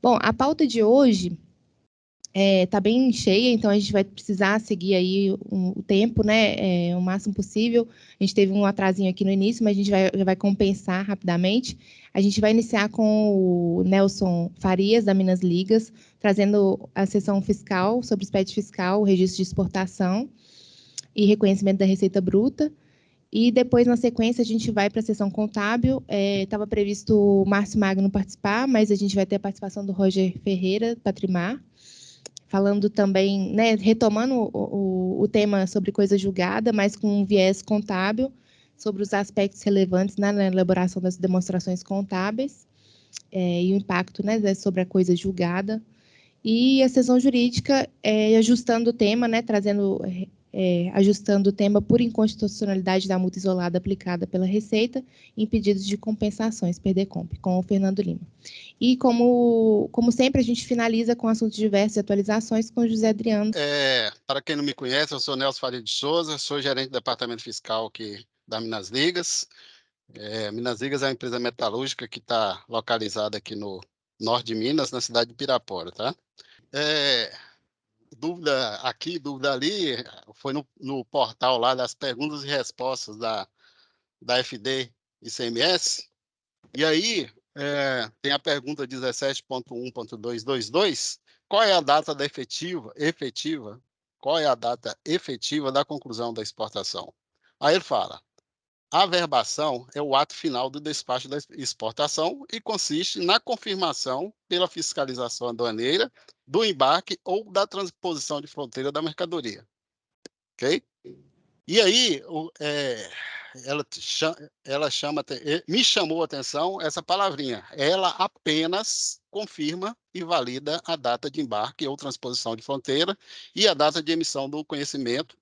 Bom, a pauta de hoje está bem cheia, então a gente vai precisar seguir aí o tempo, né, o máximo possível. A gente teve um atrasinho aqui no início, mas a gente já vai compensar rapidamente. A gente vai iniciar com o Nelson Farias, da Minas Ligas, trazendo a sessão fiscal sobre o SPED fiscal, o registro de exportação e reconhecimento da receita bruta. E depois, na sequência, a gente vai para a sessão contábil. Estava previsto o Márcio Magno participar, mas a gente vai ter a participação do Roger Ferreira, Patrimar, falando também, né, retomando o tema sobre coisa julgada, mas com um viés contábil, sobre os aspectos relevantes, né, na elaboração das demonstrações contábeis e o impacto, né, sobre a coisa julgada. E a sessão jurídica ajustando o tema, né, ajustando o tema por inconstitucionalidade da multa isolada aplicada pela Receita em pedidos de compensações, PERDECOMP, com o Fernando Lima. E, como sempre, a gente finaliza com assuntos diversos e atualizações com o José Adriano. Para quem não me conhece, eu sou Nelson Faria de Souza, sou gerente do Departamento Fiscal aqui da Minas Ligas. Minas Ligas é uma empresa metalúrgica que está localizada aqui no norte de Minas, na cidade de Pirapora, tá? Dúvida aqui, dúvida ali, foi no portal lá das perguntas e respostas da FD ICMS, e aí tem a pergunta 17.1.222, qual é a data da efetiva, qual é a data efetiva da conclusão da exportação? Aí ele fala, a averbação é o ato final do despacho da exportação e consiste na confirmação pela fiscalização aduaneira do embarque ou da transposição de fronteira da mercadoria. Ok? E aí, me chamou a atenção essa palavrinha. Ela apenas confirma e valida a data de embarque ou transposição de fronteira e a data de emissão do conhecimento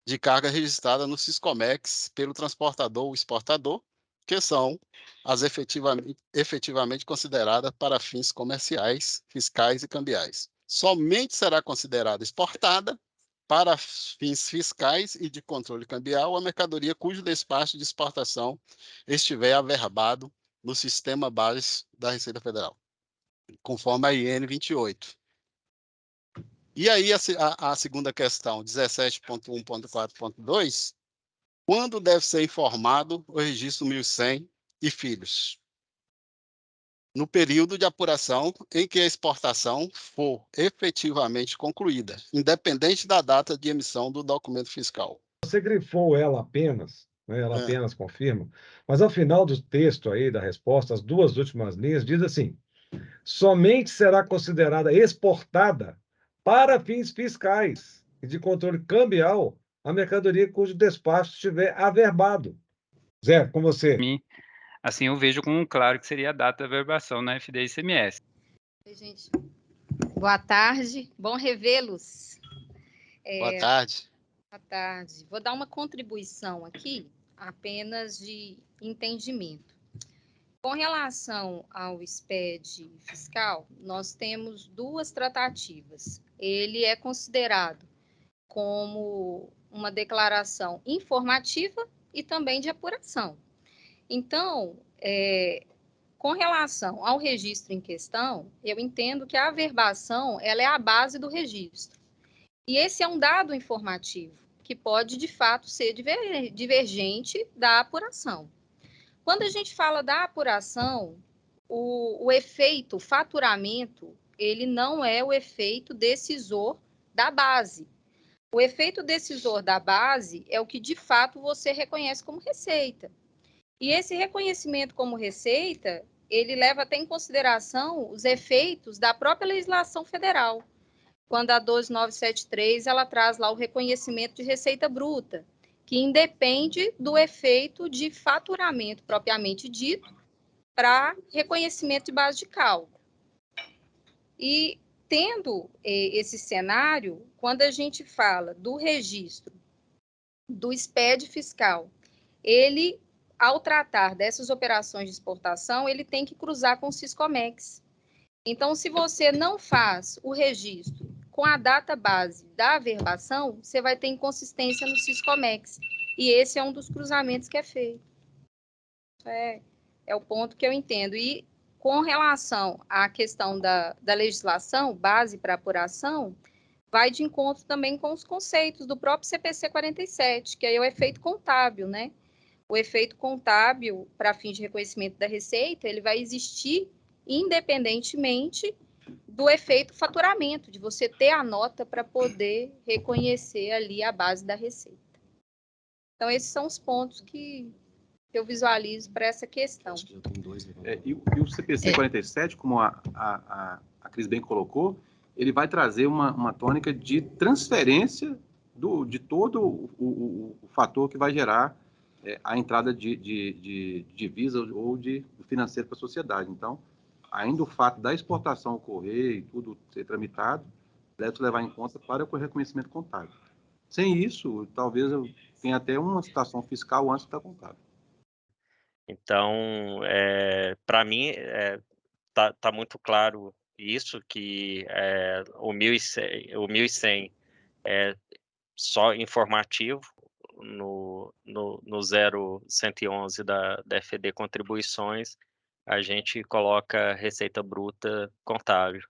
de carga registrada no Siscomex pelo transportador ou exportador, que são as efetivamente consideradas para fins comerciais, fiscais e cambiais. Somente será considerada exportada para fins fiscais e de controle cambial a mercadoria cujo despacho de exportação estiver averbado no sistema base da Receita Federal, conforme a IN 28. E aí a segunda questão, 17.1.4.2, quando deve ser informado o registro 1100 e filhos? No período de apuração em que a exportação for efetivamente concluída, independente da data de emissão do documento fiscal. Você grifou ela apenas, né, ela apenas confirma, mas ao final do texto aí, da resposta, as duas últimas linhas, diz assim, somente será considerada exportada para fins fiscais e de controle cambial a mercadoria cujo despacho estiver averbado. Zé, com você. Assim, eu vejo como claro que seria a data da averbação na FD-ICMS. Oi, gente. Boa tarde, bom revê-los. Boa tarde. Boa tarde. Vou dar uma contribuição aqui, apenas de entendimento. Com relação ao SPED fiscal, nós temos duas tratativas. Ele é considerado como uma declaração informativa e também de apuração. Então, com relação ao registro em questão, eu entendo que a averbação ela é a base do registro. E esse é um dado informativo, que pode, de fato, ser divergente da apuração. Quando a gente fala da apuração, o efeito faturamento, ele não é o efeito decisor da base. O efeito decisor da base é o que, de fato, você reconhece como receita. E esse reconhecimento como receita, ele leva até em consideração os efeitos da própria legislação federal. Quando a 12973, ela traz lá o reconhecimento de receita bruta, que independe do efeito de faturamento propriamente dito para reconhecimento de base de cálculo. E tendo esse cenário, quando a gente fala do registro do SPED fiscal, ele, ao tratar dessas operações de exportação, ele tem que cruzar com o Siscomex. Então, se você não faz o registro com a data base da averbação, você vai ter inconsistência no Siscomex. E esse é um dos cruzamentos que é feito. É o ponto que eu entendo. E Com relação à questão da legislação, base para apuração, vai de encontro também com os conceitos do próprio CPC 47, que aí é o efeito contábil, né? O efeito contábil, para fins de reconhecimento da receita, ele vai existir independentemente do efeito faturamento, de você ter a nota para poder reconhecer ali a base da receita. Então, esses são os pontos que eu visualizo para essa questão. E o CPC 47, como a Cris bem colocou, ele vai trazer uma tônica de transferência de todo o fator que vai gerar a entrada de divisa ou de financeiro para a sociedade. Então, ainda o fato da exportação ocorrer e tudo ser tramitado, deve levar em conta para o reconhecimento contábil. Sem isso, talvez eu tenha até uma situação fiscal antes da contábil. Então, para mim, tá muito claro isso, que o 1.100 é só informativo, no 0111 da FED Contribuições, a gente coloca receita bruta contábil.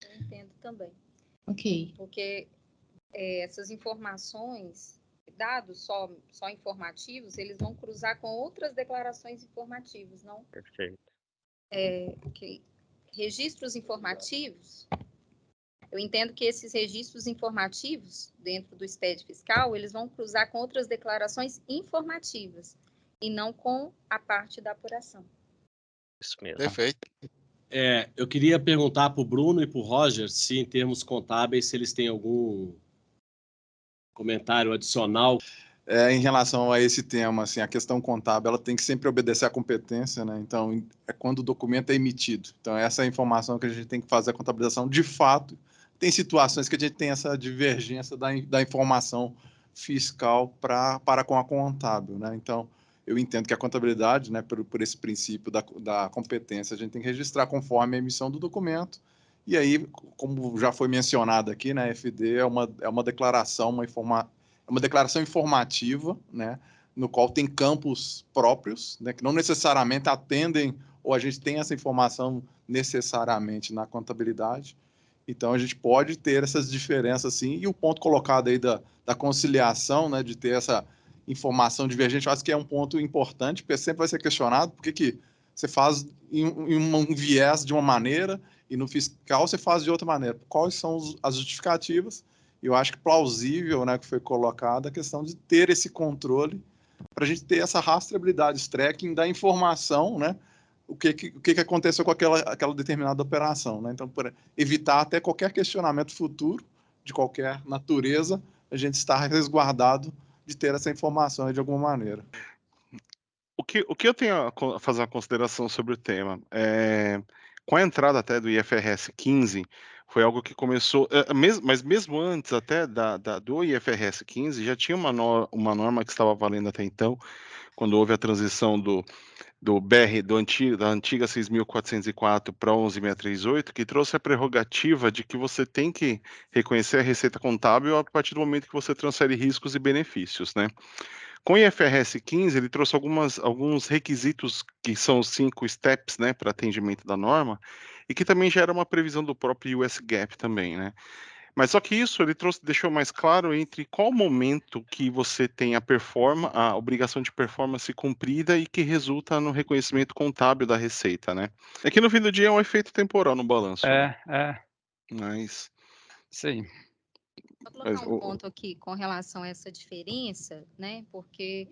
Eu entendo também. Ok. Porque essas informações, dados só informativos, eles vão cruzar com outras declarações informativas, não? Perfeito. Registros informativos, eu entendo que esses registros informativos, dentro do SPED fiscal, eles vão cruzar com outras declarações informativas, e não com a parte da apuração. Isso mesmo. Perfeito. Eu queria perguntar para o Bruno e para o Roger se, em termos contábeis, se eles têm algum comentário adicional. Em relação a esse tema, assim, a questão contábil, ela tem que sempre obedecer à competência, né? Então, é quando o documento é emitido. Então, essa é a informação que a gente tem que fazer a contabilização. De fato, tem situações que a gente tem essa divergência da informação fiscal para com a contábil, né? Então, eu entendo que a contabilidade, né, por esse princípio da competência, a gente tem que registrar conforme a emissão do documento. E aí, como já foi mencionado aqui, né, a FD é uma declaração, uma declaração informativa, né, no qual tem campos próprios, né, que não necessariamente atendem, ou a gente tem essa informação necessariamente na contabilidade. Então, a gente pode ter essas diferenças, sim, e o ponto colocado aí da conciliação, né, de ter essa informação divergente, eu acho que é um ponto importante, porque sempre vai ser questionado, por que você faz em um viés de uma maneira e no fiscal você faz de outra maneira. Quais são as justificativas? E eu acho que plausível, né, que foi colocada a questão de ter esse controle para a gente ter essa rastreabilidade, esse tracking da informação, né, o que aconteceu com aquela determinada operação, né? Então, para evitar até qualquer questionamento futuro de qualquer natureza, a gente está resguardado de ter essa informação de alguma maneira. O que eu tenho a fazer uma consideração sobre o tema com a entrada até do IFRS 15, foi algo que começou, mas mesmo antes até do IFRS 15, já tinha uma norma que estava valendo até então, quando houve a transição do BR, da antiga 6.404 para 11.638, que trouxe a prerrogativa de que você tem que reconhecer a receita contábil a partir do momento que você transfere riscos e benefícios, né? Com o IFRS 15, ele trouxe alguns requisitos que são os 5 steps, né, para atendimento da norma, e que também já era uma previsão do próprio US GAAP também, né? Mas só que isso ele deixou mais claro entre qual momento que você tem a obrigação de performance cumprida e que resulta no reconhecimento contábil da receita, né? É que no fim do dia é um efeito temporal no balanço. Mas... Sim. Vou colocar um ponto aqui com relação a essa diferença, né? Porque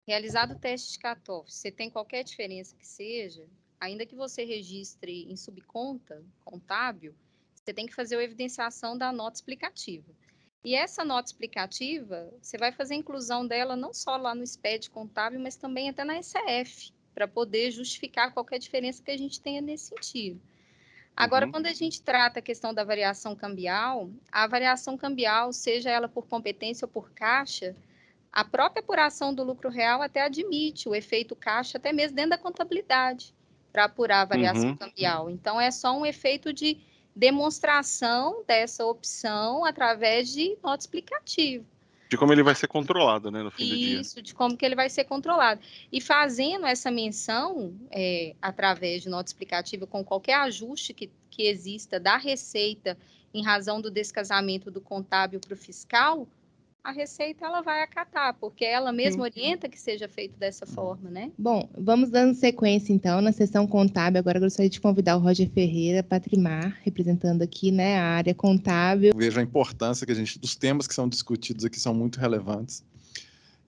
realizado o teste de cutoff, você tem qualquer diferença que seja, ainda que você registre em subconta contábil, você tem que fazer a evidenciação da nota explicativa. E essa nota explicativa, você vai fazer a inclusão dela não só lá no SPED contábil, mas também até na SF, para poder justificar qualquer diferença que a gente tenha nesse sentido. Agora, quando a gente trata a questão da variação cambial, a variação cambial, seja ela por competência ou por caixa, a própria apuração do lucro real até admite o efeito caixa, até mesmo dentro da contabilidade, para apurar a variação cambial. Então, é só um efeito de demonstração dessa opção através de nota explicativa. De como ele vai ser controlado, né, no fim do dia. Isso, de como que ele vai ser controlado. E fazendo essa menção, através de nota explicativa, com qualquer ajuste que exista da receita em razão do descasamento do contábil para o fiscal, a Receita ela vai acatar, porque ela mesma orienta que seja feito dessa forma, né? Bom, vamos dando sequência, então, na sessão contábil. Agora eu gostaria de convidar o Roger Ferreira, Patrimar, representando aqui, né, a área contábil. Vejo a importância dos temas que são discutidos aqui são muito relevantes.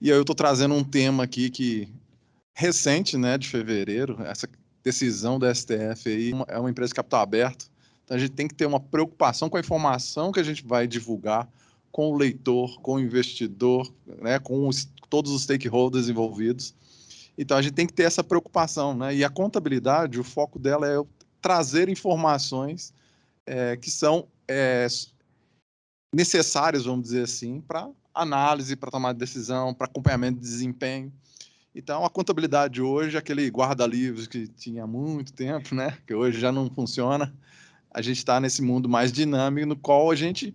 E aí eu estou trazendo um tema aqui que recente, né, de fevereiro, essa decisão do STF aí, é uma empresa de capital aberto. Então a gente tem que ter uma preocupação com a informação que a gente vai divulgar, com o leitor, com o investidor, né, com todos os stakeholders envolvidos. Então, a gente tem que ter essa preocupação, né? E a contabilidade, o foco dela é trazer informações que são necessárias, vamos dizer assim, para análise, para tomar decisão, para acompanhamento de desempenho. Então, a contabilidade hoje, aquele guarda-livros que tinha há muito tempo, né? Que hoje já não funciona. A gente está nesse mundo mais dinâmico, no qual a gente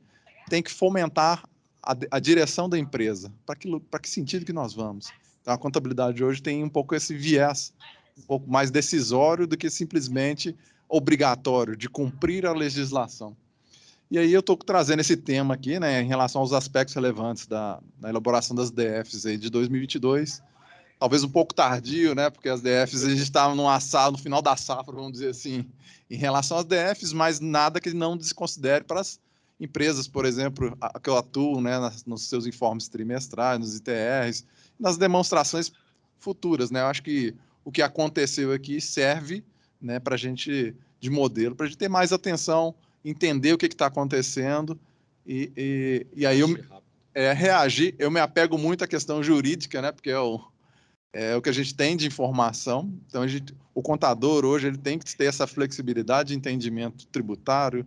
tem que fomentar a direção da empresa. Para que sentido que nós vamos? Então, a contabilidade hoje tem um pouco esse viés, um pouco mais decisório do que simplesmente obrigatório, de cumprir a legislação. E aí eu estou trazendo esse tema aqui, né, em relação aos aspectos relevantes da elaboração das DFs aí de 2022, talvez um pouco tardio, né, porque as DFs a gente estava no final da safra, vamos dizer assim, em relação às DFs, mas nada que não desconsidere para as empresas, por exemplo, que eu atuo, né, nos seus informes trimestrais, nos ITRs, nas demonstrações futuras, né? Eu acho que o que aconteceu aqui serve, né, para a gente, de modelo, para a gente ter mais atenção, entender o que está acontecendo e aí eu reagir. Eu me apego muito à questão jurídica, né, porque é o que a gente tem de informação. Então, o contador hoje ele tem que ter essa flexibilidade de entendimento tributário,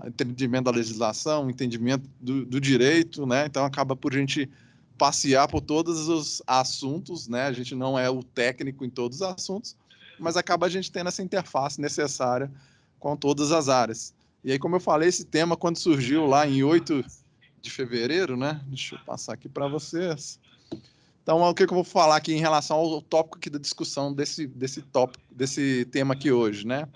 entendimento da legislação, entendimento do direito, né? Então, acaba por a gente passear por todos os assuntos, né? A gente não é o técnico em todos os assuntos, mas acaba a gente tendo essa interface necessária com todas as áreas. E aí, como eu falei, esse tema, quando surgiu lá em 8 de fevereiro, né? Deixa eu passar aqui para vocês. Então, o que eu vou falar aqui em relação ao tópico aqui da discussão desse tema aqui hoje, né?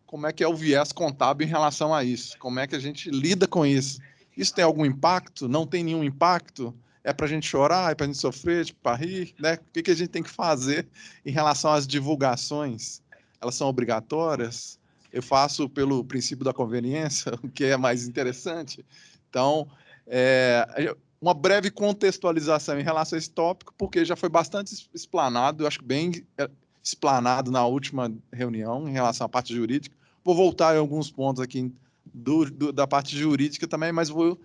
Como é que é o viés contábil em relação a isso? Como é que a gente lida com isso? Isso tem algum impacto? Não tem nenhum impacto? É para a gente chorar? É para a gente sofrer? Para rir? Né? O que a gente tem que fazer em relação às divulgações? Elas são obrigatórias? Eu faço pelo princípio da conveniência, o que é mais interessante. Então, uma breve contextualização em relação a esse tópico, porque já foi bastante explanado, eu acho bem explanado na última reunião em relação à parte jurídica. Vou voltar em alguns pontos aqui da parte jurídica também, mas vou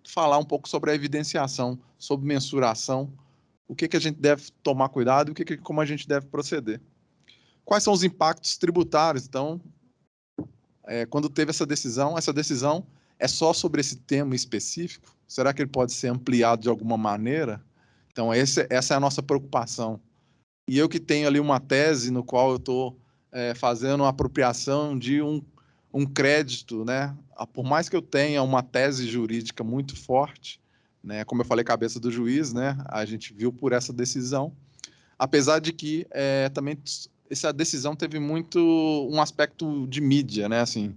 falar um pouco sobre a evidenciação, sobre mensuração, o que a gente deve tomar cuidado e como a gente deve proceder. Quais são os impactos tributários? Então, quando teve essa decisão é só sobre esse tema específico? Será que ele pode ser ampliado de alguma maneira? Então, essa é a nossa preocupação. E eu que tenho ali uma tese no qual eu estou fazendo uma apropriação de um crédito, né? Por mais que eu tenha uma tese jurídica muito forte, né? Como eu falei, cabeça do juiz, né? A gente viu por essa decisão, apesar de que também essa decisão teve muito um aspecto de mídia, né? Assim,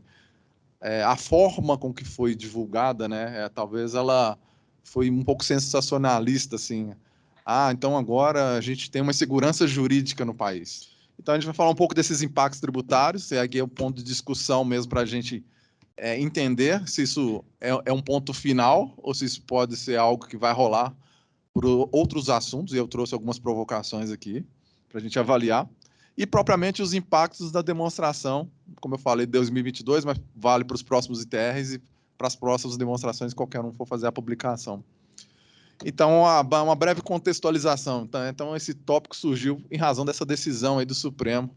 a forma com que foi divulgada, né? Talvez ela foi um pouco sensacionalista, assim. Então agora a gente tem uma segurança jurídica no país. Então a gente vai falar um pouco desses impactos tributários, aqui é o ponto de discussão mesmo para a gente entender se isso é um ponto final ou se isso pode ser algo que vai rolar por outros assuntos, e eu trouxe algumas provocações aqui para a gente avaliar. E propriamente os impactos da demonstração, como eu falei, 2022, mas vale para os próximos ITRs e para as próximas demonstrações, qualquer um for fazer a publicação. Então, uma breve contextualização. Então, esse tópico surgiu em razão dessa decisão aí do Supremo,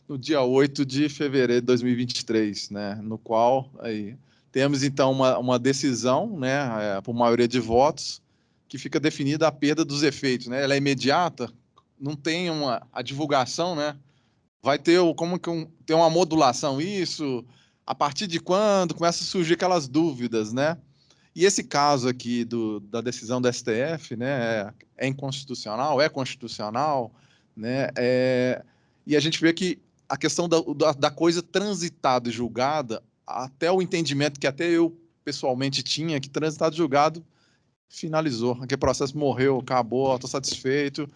no dia 8 de fevereiro de 2023, né, no qual aí, temos, então, uma decisão, né, por maioria de votos, que fica definida a perda dos efeitos. Né? Ela é imediata, não tem a divulgação, né? Vai ter tem uma modulação, isso, a partir de quando começa a surgir aquelas dúvidas, né? E esse caso aqui da decisão do STF, né, é inconstitucional, é constitucional, né, e a gente vê que a questão da coisa transitada e julgada, até o entendimento que até eu pessoalmente tinha, que transitado e julgado finalizou, aquele processo morreu, acabou, estou satisfeito,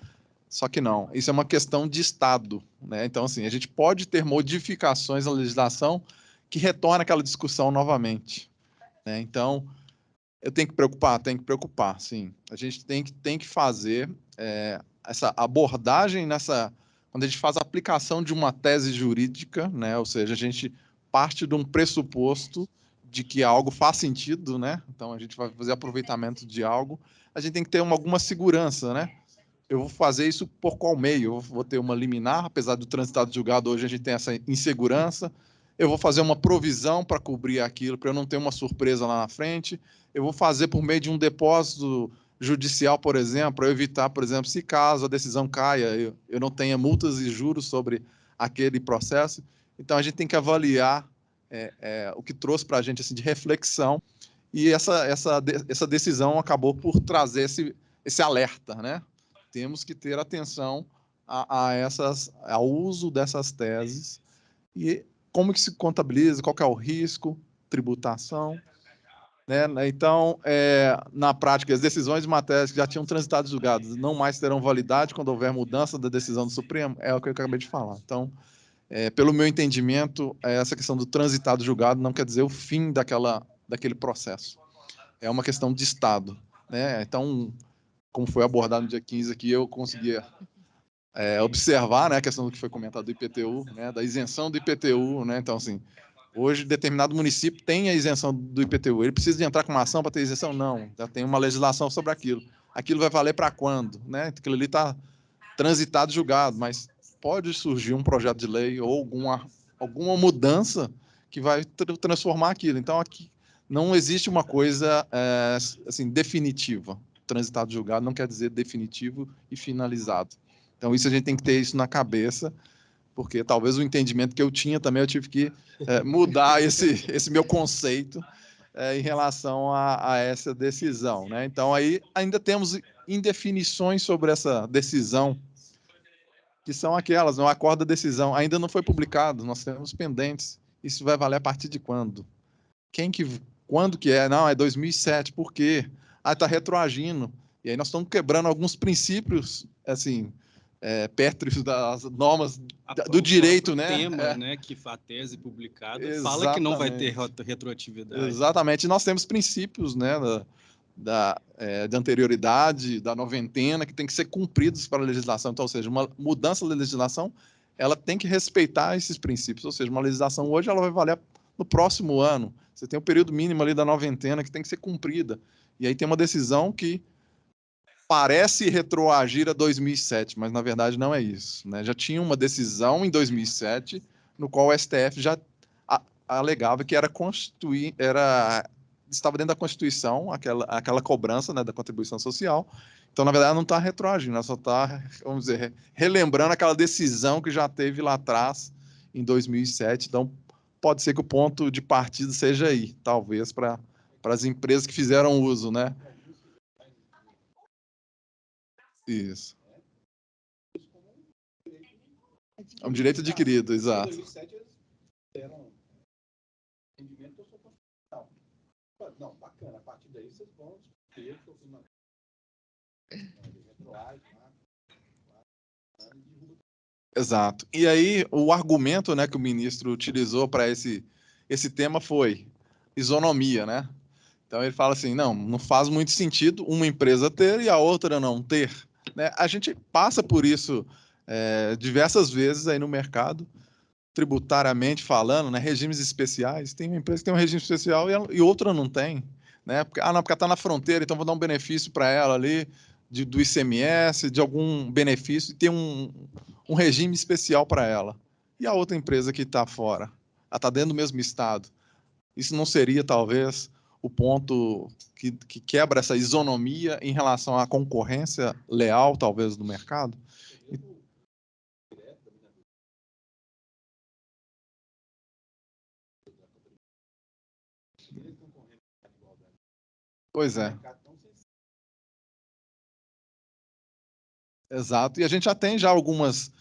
só que não, isso é uma questão de Estado, né? Então, assim, a gente pode ter modificações na legislação que retorna aquela discussão novamente, né? Então, eu tenho que preocupar, sim. A gente tem que fazer essa abordagem quando a gente faz a aplicação de uma tese jurídica, né? Ou seja, a gente parte de um pressuposto de que algo faz sentido, né? Então a gente vai fazer aproveitamento de algo, a gente tem que ter alguma segurança, né? Eu vou fazer isso por qual meio? Eu vou ter uma liminar, apesar do transitado julgado hoje a gente tem essa insegurança. Eu vou fazer uma provisão para cobrir aquilo, para eu não ter uma surpresa lá na frente. Eu vou fazer por meio de um depósito judicial, por exemplo, para evitar, por exemplo, se caso a decisão caia, eu não tenha multas e juros sobre aquele processo. Então, a gente tem que avaliar o que trouxe para a gente assim, de reflexão, e essa decisão acabou por trazer esse alerta, né? Temos que ter atenção ao uso dessas teses e como que se contabiliza, qual que é o risco, tributação, né? Então, na prática, as decisões de matérias que já tinham transitado julgadas não mais terão validade quando houver mudança da decisão do Supremo, é o que eu acabei de falar. Então, pelo meu entendimento, essa questão do transitado julgado não quer dizer o fim daquele processo. É uma questão de Estado, né? Então, como foi abordado no dia 15 aqui, eu conseguia observar, né, a questão do que foi comentado do IPTU, né, da isenção do IPTU, né? Então, assim, hoje determinado município tem a isenção do IPTU. Ele precisa de entrar com uma ação para ter isenção? Não, já tem uma legislação sobre aquilo. Aquilo vai valer para quando, né? Aquilo ali está transitado, julgado, mas pode surgir um projeto de lei ou alguma mudança que vai transformar aquilo. Então, aqui não existe uma coisa assim definitiva. Transitado, julgado não quer dizer definitivo e finalizado. Então, isso a gente tem que ter isso na cabeça, porque talvez o entendimento que eu tinha também, eu tive que mudar esse meu conceito em relação a essa decisão, né? Então, aí ainda temos indefinições sobre essa decisão, que são aquelas, o acordo da decisão ainda não foi publicado, nós temos pendentes. Isso vai valer a partir de quando? Quando que é? Não, é 2007, por quê? Ah, está retroagindo. E aí nós estamos quebrando alguns princípios, assim, pétreos das normas do direito, né? Tema, né, que a tese publicada fala Exatamente. que não vai ter retroatividade. Exatamente. E nós temos princípios, né, de anterioridade, da noventena, que tem que ser cumpridos para a legislação. Então, ou seja, uma mudança da legislação, ela tem que respeitar esses princípios. Ou seja, uma legislação hoje ela vai valer no próximo ano. Você tem um período mínimo ali da noventena que tem que ser cumprida. E aí tem uma decisão que parece retroagir a 2007, mas na verdade não é isso, né? Já tinha uma decisão em 2007, no qual o STF já alegava que estava dentro da Constituição aquela cobrança, né, da contribuição social. Então, na verdade, não está retroagindo, ela só está, vamos dizer, relembrando aquela decisão que já teve lá atrás, em 2007. Então, pode ser que o ponto de partida seja aí, talvez, para as empresas que fizeram uso, né? Isso. É um direito adquirido, exato. Em 2007, eles deram entendimento que eu sou constitucional. Não, bacana, a partir daí vocês vão discutir, Exato. E aí, o argumento, né, que o ministro utilizou para esse tema foi isonomia, né? Então, ele fala assim, não faz muito sentido uma empresa ter e a outra não ter, né? A gente passa por isso diversas vezes aí no mercado, tributariamente falando, né? Regimes especiais. Tem uma empresa que tem um regime especial e outra não tem, né? Porque ela está na fronteira, então vou dar um benefício para ela ali, do ICMS, de algum benefício, e tem um regime especial para ela. E a outra empresa que está fora? Ela está dentro do mesmo estado. Isso não seria, talvez, o ponto que quebra essa isonomia em relação à concorrência leal, talvez, do mercado? Pois é. Exato. E a gente já tem algumas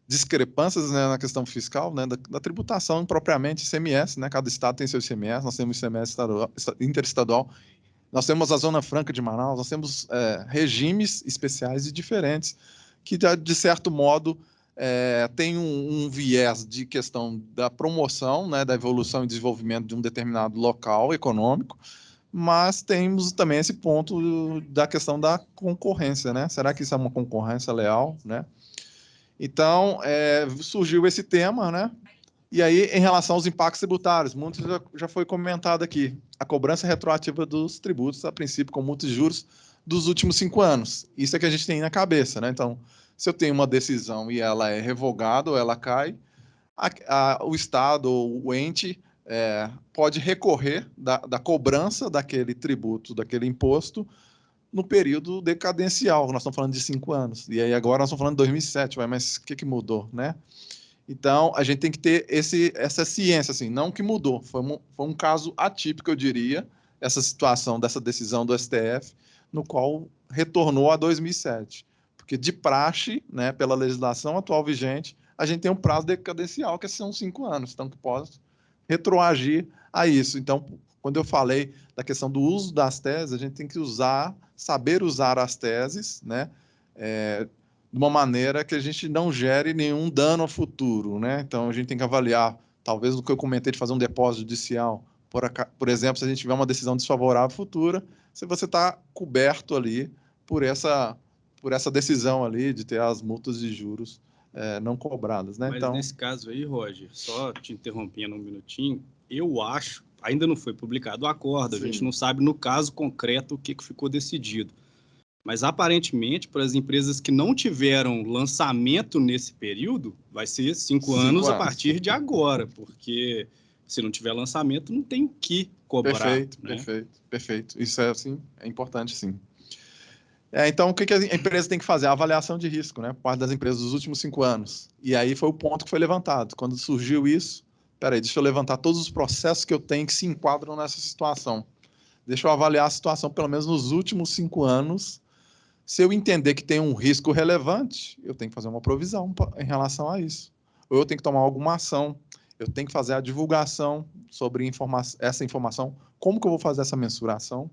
discrepâncias, né, na questão fiscal, né, da tributação propriamente ICMS, né? Cada estado tem seu ICMS, nós temos ICMS estadual, interestadual, nós temos a Zona Franca de Manaus, nós temos regimes especiais e diferentes que, de certo modo, tem um viés de questão da promoção, né, da evolução e desenvolvimento de um determinado local econômico, mas temos também esse ponto da questão da concorrência, né? Será que isso é uma concorrência leal, né? Então, surgiu esse tema, né? E aí, em relação aos impactos tributários, muito já foi comentado aqui, a cobrança retroativa dos tributos, a princípio, com multas de juros dos últimos 5 anos. Isso é que a gente tem na cabeça, né? Então, se eu tenho uma decisão e ela é revogada ou ela cai, o Estado ou o ente pode recorrer da cobrança daquele tributo, daquele imposto, no período decadencial. Nós estamos falando de 5 anos. E aí agora nós estamos falando de 2007, mas o que mudou, né? Então, a gente tem que ter essa ciência, assim, não que mudou, foi um caso atípico, eu diria, essa situação dessa decisão do STF, no qual retornou a 2007. Porque de praxe, né, pela legislação atual vigente, a gente tem um prazo decadencial, que são 5 anos, então que pode retroagir a isso. Então, quando eu falei da questão do uso das teses, a gente tem que saber usar as teses, né, de uma maneira que a gente não gere nenhum dano ao futuro, né? Então, a gente tem que avaliar, talvez o que eu comentei de fazer um depósito judicial, por exemplo, se a gente tiver uma decisão desfavorável futura, se você está coberto ali por essa decisão ali de ter as multas de juros não cobradas, né? Mas então, nesse caso aí, Roger, só te interrompendo um minutinho, eu acho, ainda não foi publicado o acordo, sim, a gente não sabe no caso concreto o que ficou decidido. Mas, aparentemente, para as empresas que não tiveram lançamento nesse período, vai ser 5 anos a partir de agora, porque se não tiver lançamento, não tem o que cobrar. Perfeito, né? Perfeito. Isso assim, é importante, sim. Então, o que a empresa tem que fazer? A avaliação de risco, né? Por parte das empresas dos últimos 5 anos. E aí foi o ponto que foi levantado. Quando surgiu isso, peraí, deixa eu levantar todos os processos que eu tenho que se enquadram nessa situação. Deixa eu avaliar a situação, pelo menos nos últimos 5 anos. Se eu entender que tem um risco relevante, eu tenho que fazer uma provisão em relação a isso. Ou eu tenho que tomar alguma ação, eu tenho que fazer a divulgação sobre essa informação. Como que eu vou fazer essa mensuração?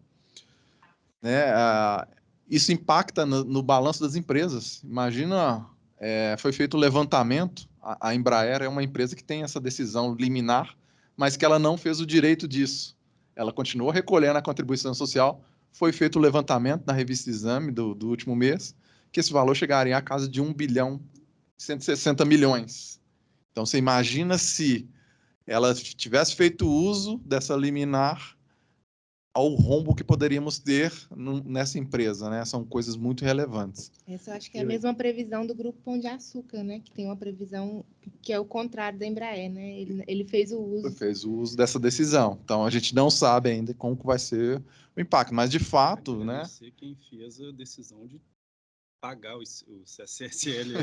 Né? Isso impacta no balanço das empresas. Imagina, foi feito o levantamento, a Embraer é uma empresa que tem essa decisão liminar, mas que ela não fez o direito disso. Ela continuou recolhendo a contribuição social. Foi feito o levantamento na revista Exame do último mês, que esse valor chegaria à casa de 1 bilhão 160 milhões. Então, você imagina se ela tivesse feito uso dessa liminar ao rombo que poderíamos ter nessa empresa, né? São coisas muito relevantes. Essa eu acho que é a mesma previsão do Grupo Pão de Açúcar, né? Que tem uma previsão que é o contrário da Embraer, né? Ele fez o uso. Ele fez o uso dessa decisão. Então, a gente não sabe ainda como vai ser o impacto, mas de fato, né? Você quem fez a decisão de pagar o CSL.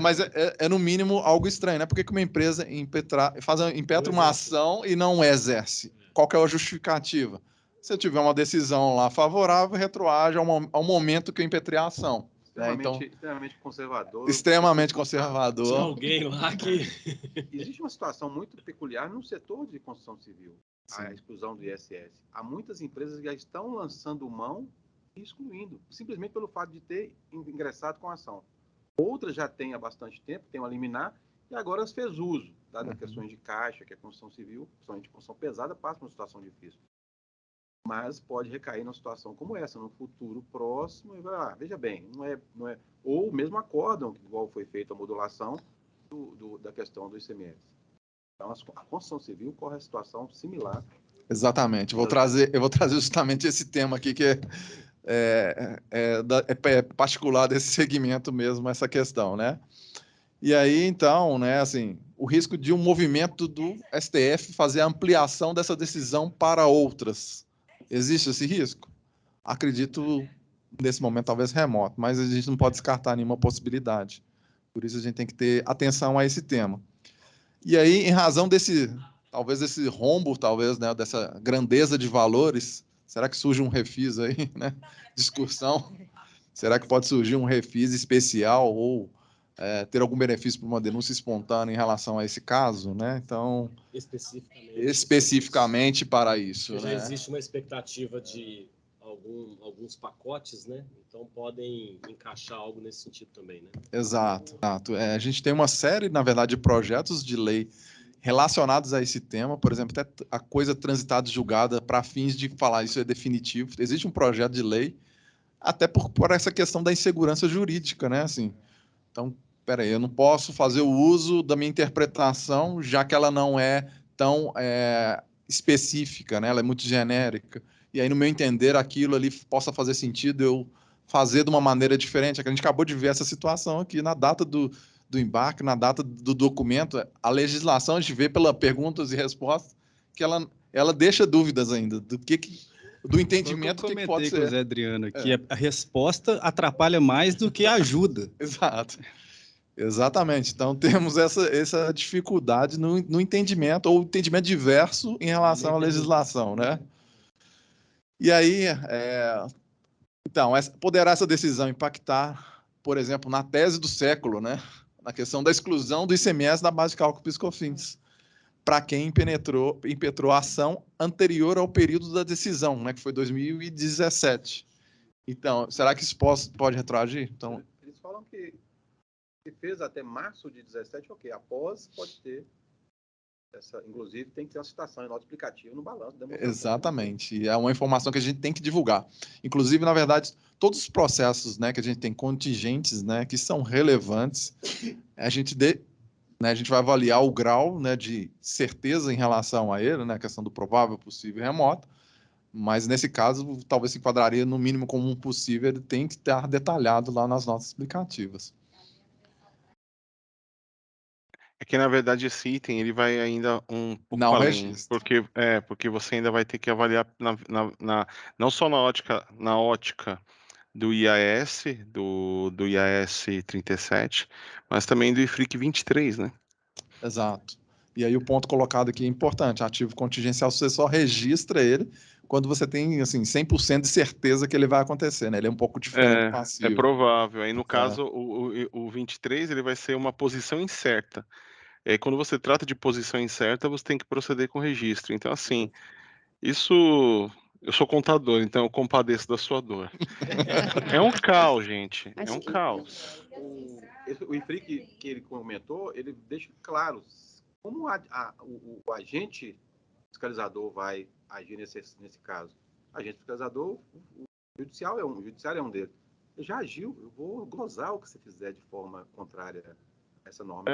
Mas é no mínimo algo estranho, né? Por que uma empresa impetra uma ação e não exerce? Qual que é a justificativa? Se eu tiver uma decisão lá favorável, retroage ao momento que eu impetrei a ação. Extremamente conservador. Extremamente conservador. Tinha alguém lá que... Existe uma situação muito peculiar no setor de construção civil, Sim. a exclusão do ISS. Há muitas empresas que já estão lançando mão e excluindo, simplesmente pelo fato de ter ingressado com a ação. Outras já têm há bastante tempo, têm uma liminar, e agora as fez uso, dadas questões de caixa, que a construção civil, principalmente construção pesada, passa por uma situação difícil. Mas pode recair numa situação como essa, no futuro próximo, e veja bem, não é, ou mesmo acordam, igual foi feita a modulação da questão do ICMS. Então, a construção civil corre a situação similar. Exatamente. Eu vou trazer justamente esse tema aqui, que é particular desse segmento mesmo, essa questão, né? E aí, então, né, assim, o risco de um movimento do STF fazer a ampliação dessa decisão para outras. Existe esse risco? Acredito, nesse momento, talvez remoto, mas a gente não pode descartar nenhuma possibilidade. Por isso, a gente tem que ter atenção a esse tema. E aí, em razão desse rombo, talvez, né, dessa grandeza de valores, Será que surge um refis aí, né? Discussão. Será que pode surgir um refis especial ou ter algum benefício para uma denúncia espontânea em relação a esse caso, né? Então, especificamente para isso, já né? existe uma expectativa de alguns pacotes, né? Então podem encaixar algo nesse sentido também, né? Exato. A gente tem uma série, na verdade, de projetos de lei relacionados a esse tema, por exemplo, até a coisa transitada e julgada para fins de falar isso é definitivo. Existe um projeto de lei, até por essa questão da insegurança jurídica, né? Assim, então, peraí, eu não posso fazer o uso da minha interpretação, já que ela não é tão específica, né? Ela é muito genérica. E aí, no meu entender, aquilo ali possa fazer sentido eu fazer de uma maneira diferente. A gente acabou de ver essa situação aqui na data do embarque, na data do documento. A legislação, a gente vê pela perguntas e respostas, que ela deixa dúvidas ainda do entendimento do que pode ser. Eu comentei com o Zé Adriano aqui, a resposta atrapalha mais do que ajuda. Exato. Exatamente. Então, temos essa dificuldade no entendimento, ou entendimento diverso em relação à legislação, né? E aí, então, poderá essa decisão impactar, por exemplo, na tese do século, né? Na questão da exclusão do ICMS da base de cálculo PIS/COFINS, para quem impetrou a ação anterior ao período da decisão, né? Que foi 2017. Então, será que isso pode retroagir? Então, eles falam que fez até março de 17, ok. Após, pode ter inclusive, tem que ter uma citação em nota explicativa no balanço. Exatamente. É uma informação que a gente tem que divulgar. Inclusive, na verdade, todos os processos, né, que a gente tem contingentes, né, que são relevantes, a gente vai avaliar o grau, né, de certeza em relação a ele, né, a questão do provável, possível e remoto, mas nesse caso, talvez se enquadraria no mínimo como possível, ele tem que estar detalhado lá nas notas explicativas. É que, na verdade, esse item ele vai ainda um pouco Não, além, registro. porque você ainda vai ter que avaliar não só na ótica do IAS, do IAS 37, mas também do IFRIC 23, né? Exato. E aí o ponto colocado aqui é importante, ativo contingencial, você só registra ele quando você tem, assim, 100% de certeza que ele vai acontecer, né? Ele é um pouco diferente do passivo. É provável. Aí, no caso, o 23, ele vai ser uma posição incerta. E aí, quando você trata de posição incerta, você tem que proceder com registro. Então, assim, isso... Eu sou contador, então eu compadeço da sua dor. É um caos, gente. É um caos. O IFRIC que ele comentou, ele deixa claro como o agente fiscalizador vai agir nesse caso. Agente fiscalizador, o judiciário é um deles. Ele já agiu, eu vou glosar o que você fizer de forma contrária a essa norma.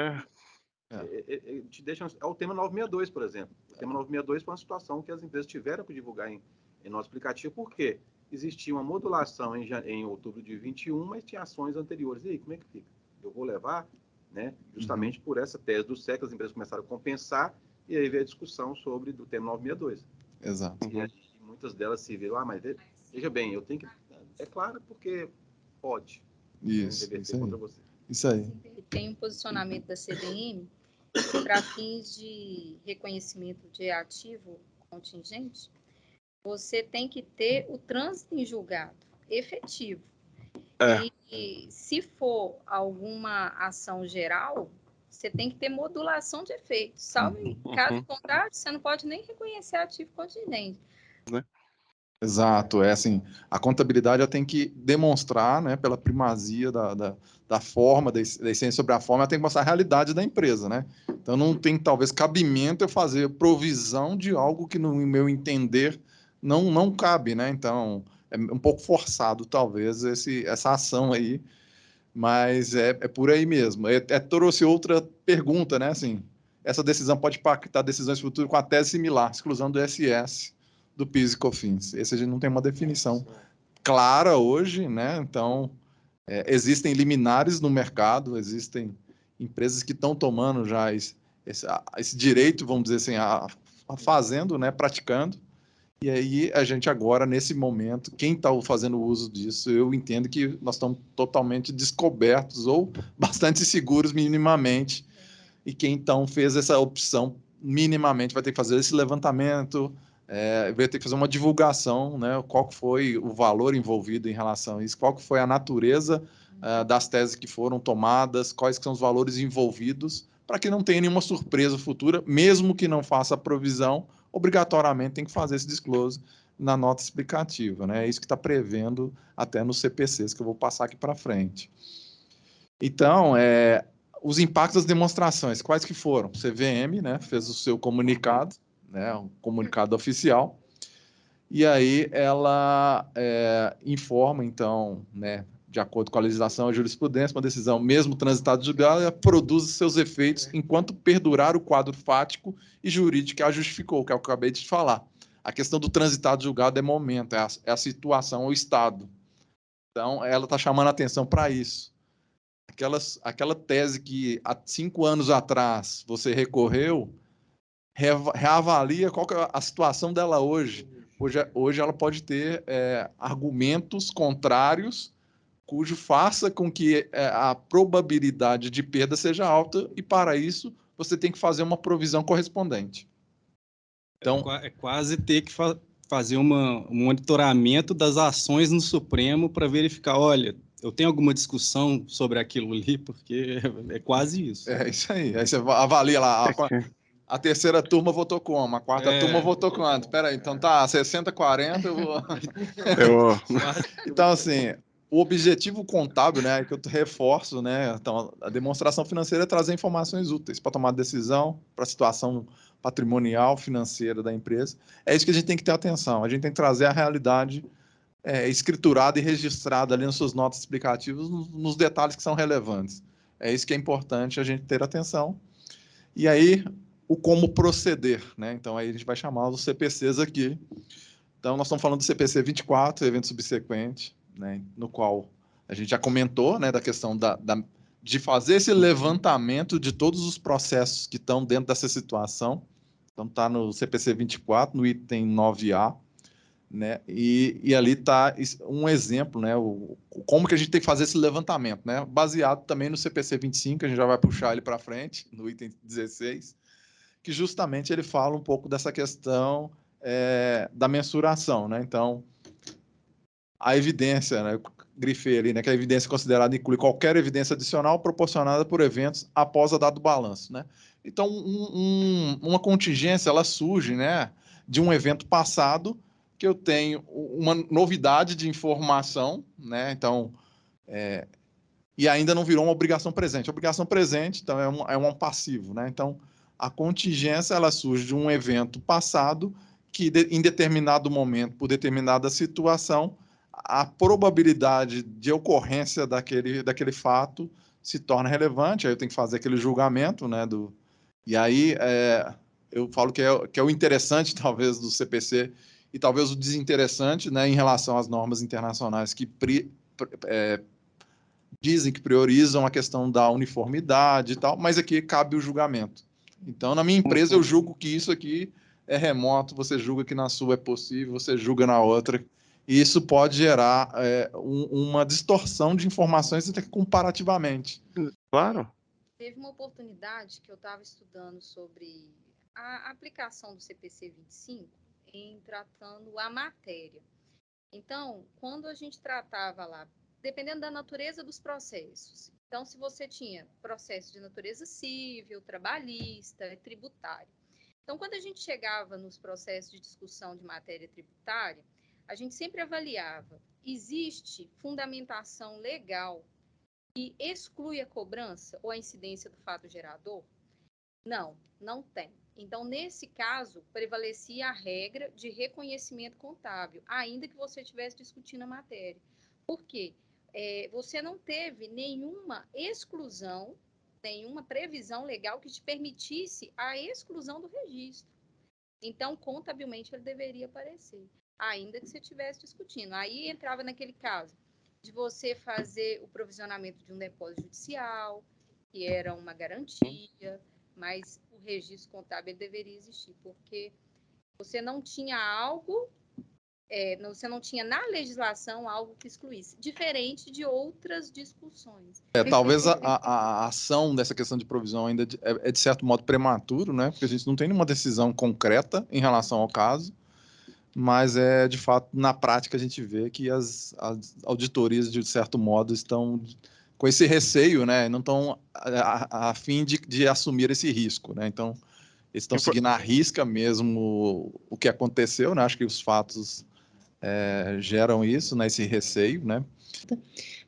Te deixa, é o tema 962, por exemplo. O tema 962 foi uma situação que as empresas tiveram que divulgar em nosso aplicativo, porque existia uma modulação em outubro de 21, mas tinha ações anteriores. E aí, como é que fica? Eu vou levar, né? Justamente por essa tese do século, as empresas começaram a compensar, e aí veio a discussão sobre do tema 962. Exato. E muitas delas se viram, mas veja bem, eu tenho que... É claro, porque pode. Isso contra você. Isso aí. E tem um posicionamento da CVM para fins de reconhecimento de ativo contingente, você tem que ter o trânsito em julgado efetivo. E se for alguma ação geral, você tem que ter modulação de efeitos. Salvo em caso contrário, você não pode nem reconhecer ativo contingente. Exato, assim, a contabilidade ela tem que demonstrar, né, pela primazia da forma, da essência sobre a forma, ela tem que mostrar a realidade da empresa, né? Então não tem, talvez, cabimento eu fazer provisão de algo que, no meu entender, não cabe, né? Então, é um pouco forçado, talvez, essa ação aí, mas é por aí mesmo. Trouxe outra pergunta, né, assim, essa decisão pode impactar decisões futuras com a tese similar, exclusão do ISS, do PIS e COFINS. Esse a gente não tem uma definição clara hoje, né? Então, existem liminares no mercado, existem empresas que estão tomando já esse direito, vamos dizer assim, fazendo, né? Praticando. E aí a gente agora, nesse momento, quem está fazendo uso disso, eu entendo que nós estamos totalmente descobertos ou bastante seguros minimamente. E quem então fez essa opção minimamente vai ter que fazer esse levantamento, vai ter que fazer uma divulgação, né? Qual foi o valor envolvido em relação a isso, qual foi a natureza das teses que foram tomadas, quais são os valores envolvidos, para que não tenha nenhuma surpresa futura, mesmo que não faça a provisão, obrigatoriamente tem que fazer esse disclose na nota explicativa, né? É isso que está prevendo até nos CPCs, que eu vou passar aqui para frente. Então, os impactos das demonstrações, quais que foram? CVM, né, fez o seu comunicado, né, um comunicado oficial, e aí ela informa, então, né, de acordo com a legislação e a jurisprudência, uma decisão, mesmo transitada de julgado, ela produz seus efeitos enquanto perdurar o quadro fático e jurídico que a justificou, que é o que eu acabei de falar. A questão do transitado de julgado é momento, é a situação, o estado. Então, ela está chamando a atenção para isso. Aquela tese que há 5 anos atrás você recorreu, reavalia qual que é a situação dela hoje. Hoje ela pode ter argumentos contrários, cujo faça com que a probabilidade de perda seja alta, e para isso você tem que fazer uma provisão correspondente. Então, é quase ter que fazer um monitoramento das ações no Supremo para verificar, olha, eu tenho alguma discussão sobre aquilo ali, porque é quase isso. É isso aí. Aí você avalia lá. A terceira turma votou como? A quarta turma votou quanto? Espera aí, então tá 60-40, eu vou... Então, assim, o objetivo contábil, né, que eu reforço, né, então, a demonstração financeira é trazer informações úteis para tomar decisão, para a situação patrimonial, financeira da empresa. É isso que a gente tem que ter atenção. A gente tem que trazer a realidade escriturada e registrada ali nas suas notas explicativas, nos detalhes que são relevantes. É isso que é importante a gente ter atenção. E aí, o como proceder, né? Então, aí a gente vai chamar os CPCs aqui. Então, nós estamos falando do CPC 24, evento subsequente, né? No qual a gente já comentou, né, da questão de fazer esse levantamento de todos os processos que estão dentro dessa situação. Então, está no CPC 24, no item 9A, né? E ali está um exemplo, né? Como que a gente tem que fazer esse levantamento, né? Baseado também no CPC 25, a gente já vai puxar ele para frente, no item 16, que justamente ele fala um pouco dessa questão da mensuração, né? Então, a evidência, né? Eu grifei ali, né? Que a evidência considerada inclui qualquer evidência adicional proporcionada por eventos após a data do balanço, né? Então, uma contingência, ela surge, né? De um evento passado, que eu tenho uma novidade de informação, né? Então, e ainda não virou uma obrigação presente. A obrigação presente, então, é um passivo, né? Então, a contingência, ela surge de um evento passado que, em determinado momento, por determinada situação, a probabilidade de ocorrência daquele fato se torna relevante, aí eu tenho que fazer aquele julgamento, né? E aí, eu falo que é o interessante, talvez, do CPC, e talvez o desinteressante, né, em relação às normas internacionais que dizem que priorizam a questão da uniformidade e tal, mas aqui cabe o julgamento. Então, na minha empresa, eu julgo que isso aqui é remoto, você julga que na sua é possível, você julga na outra, e isso pode gerar uma distorção de informações até comparativamente. Claro. Teve uma oportunidade que eu estava estudando sobre a aplicação do CPC 25 em tratando a matéria. Então, quando a gente tratava lá, dependendo da natureza dos processos, então, se você tinha processo de natureza civil, trabalhista, tributário. Então, quando a gente chegava nos processos de discussão de matéria tributária, a gente sempre avaliava, existe fundamentação legal que exclui a cobrança ou a incidência do fato gerador? Não, não tem. Então, nesse caso, prevalecia a regra de reconhecimento contábil, ainda que você estivesse discutindo a matéria. Por quê? Você não teve nenhuma exclusão, nenhuma previsão legal que te permitisse a exclusão do registro. Então, contabilmente, ele deveria aparecer, ainda que você estivesse discutindo. Aí entrava naquele caso de você fazer o provisionamento de um depósito judicial, que era uma garantia, mas o registro contábil ele deveria existir, porque você não tinha algo, você não tinha na legislação algo que excluísse, diferente de outras discussões. Talvez a ação dessa questão de provisão ainda é de certo modo prematuro, né? Porque a gente não tem nenhuma decisão concreta em relação ao caso, mas de fato, na prática, a gente vê que as auditorias, de certo modo, estão com esse receio, né? Não estão a fim de assumir esse risco, né? Então, eles estão seguindo à risca mesmo o que aconteceu, né? Acho que os fatos geram isso, né? Esse receio, né?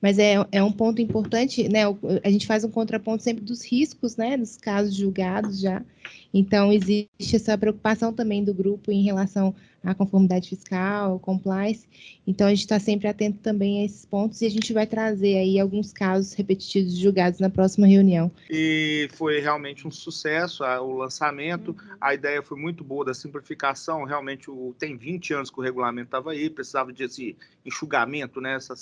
Mas é um ponto importante, né? A gente faz um contraponto sempre dos riscos, né? Dos casos julgados já. Então, existe essa preocupação também do grupo em relação à conformidade fiscal, compliance. Então, a gente está sempre atento também a esses pontos e a gente vai trazer aí alguns casos repetidos julgados na próxima reunião. E foi realmente um sucesso o lançamento. A ideia foi muito boa da simplificação. Realmente, tem 20 anos que o regulamento estava aí, precisava de esse enxugamento, né? Essa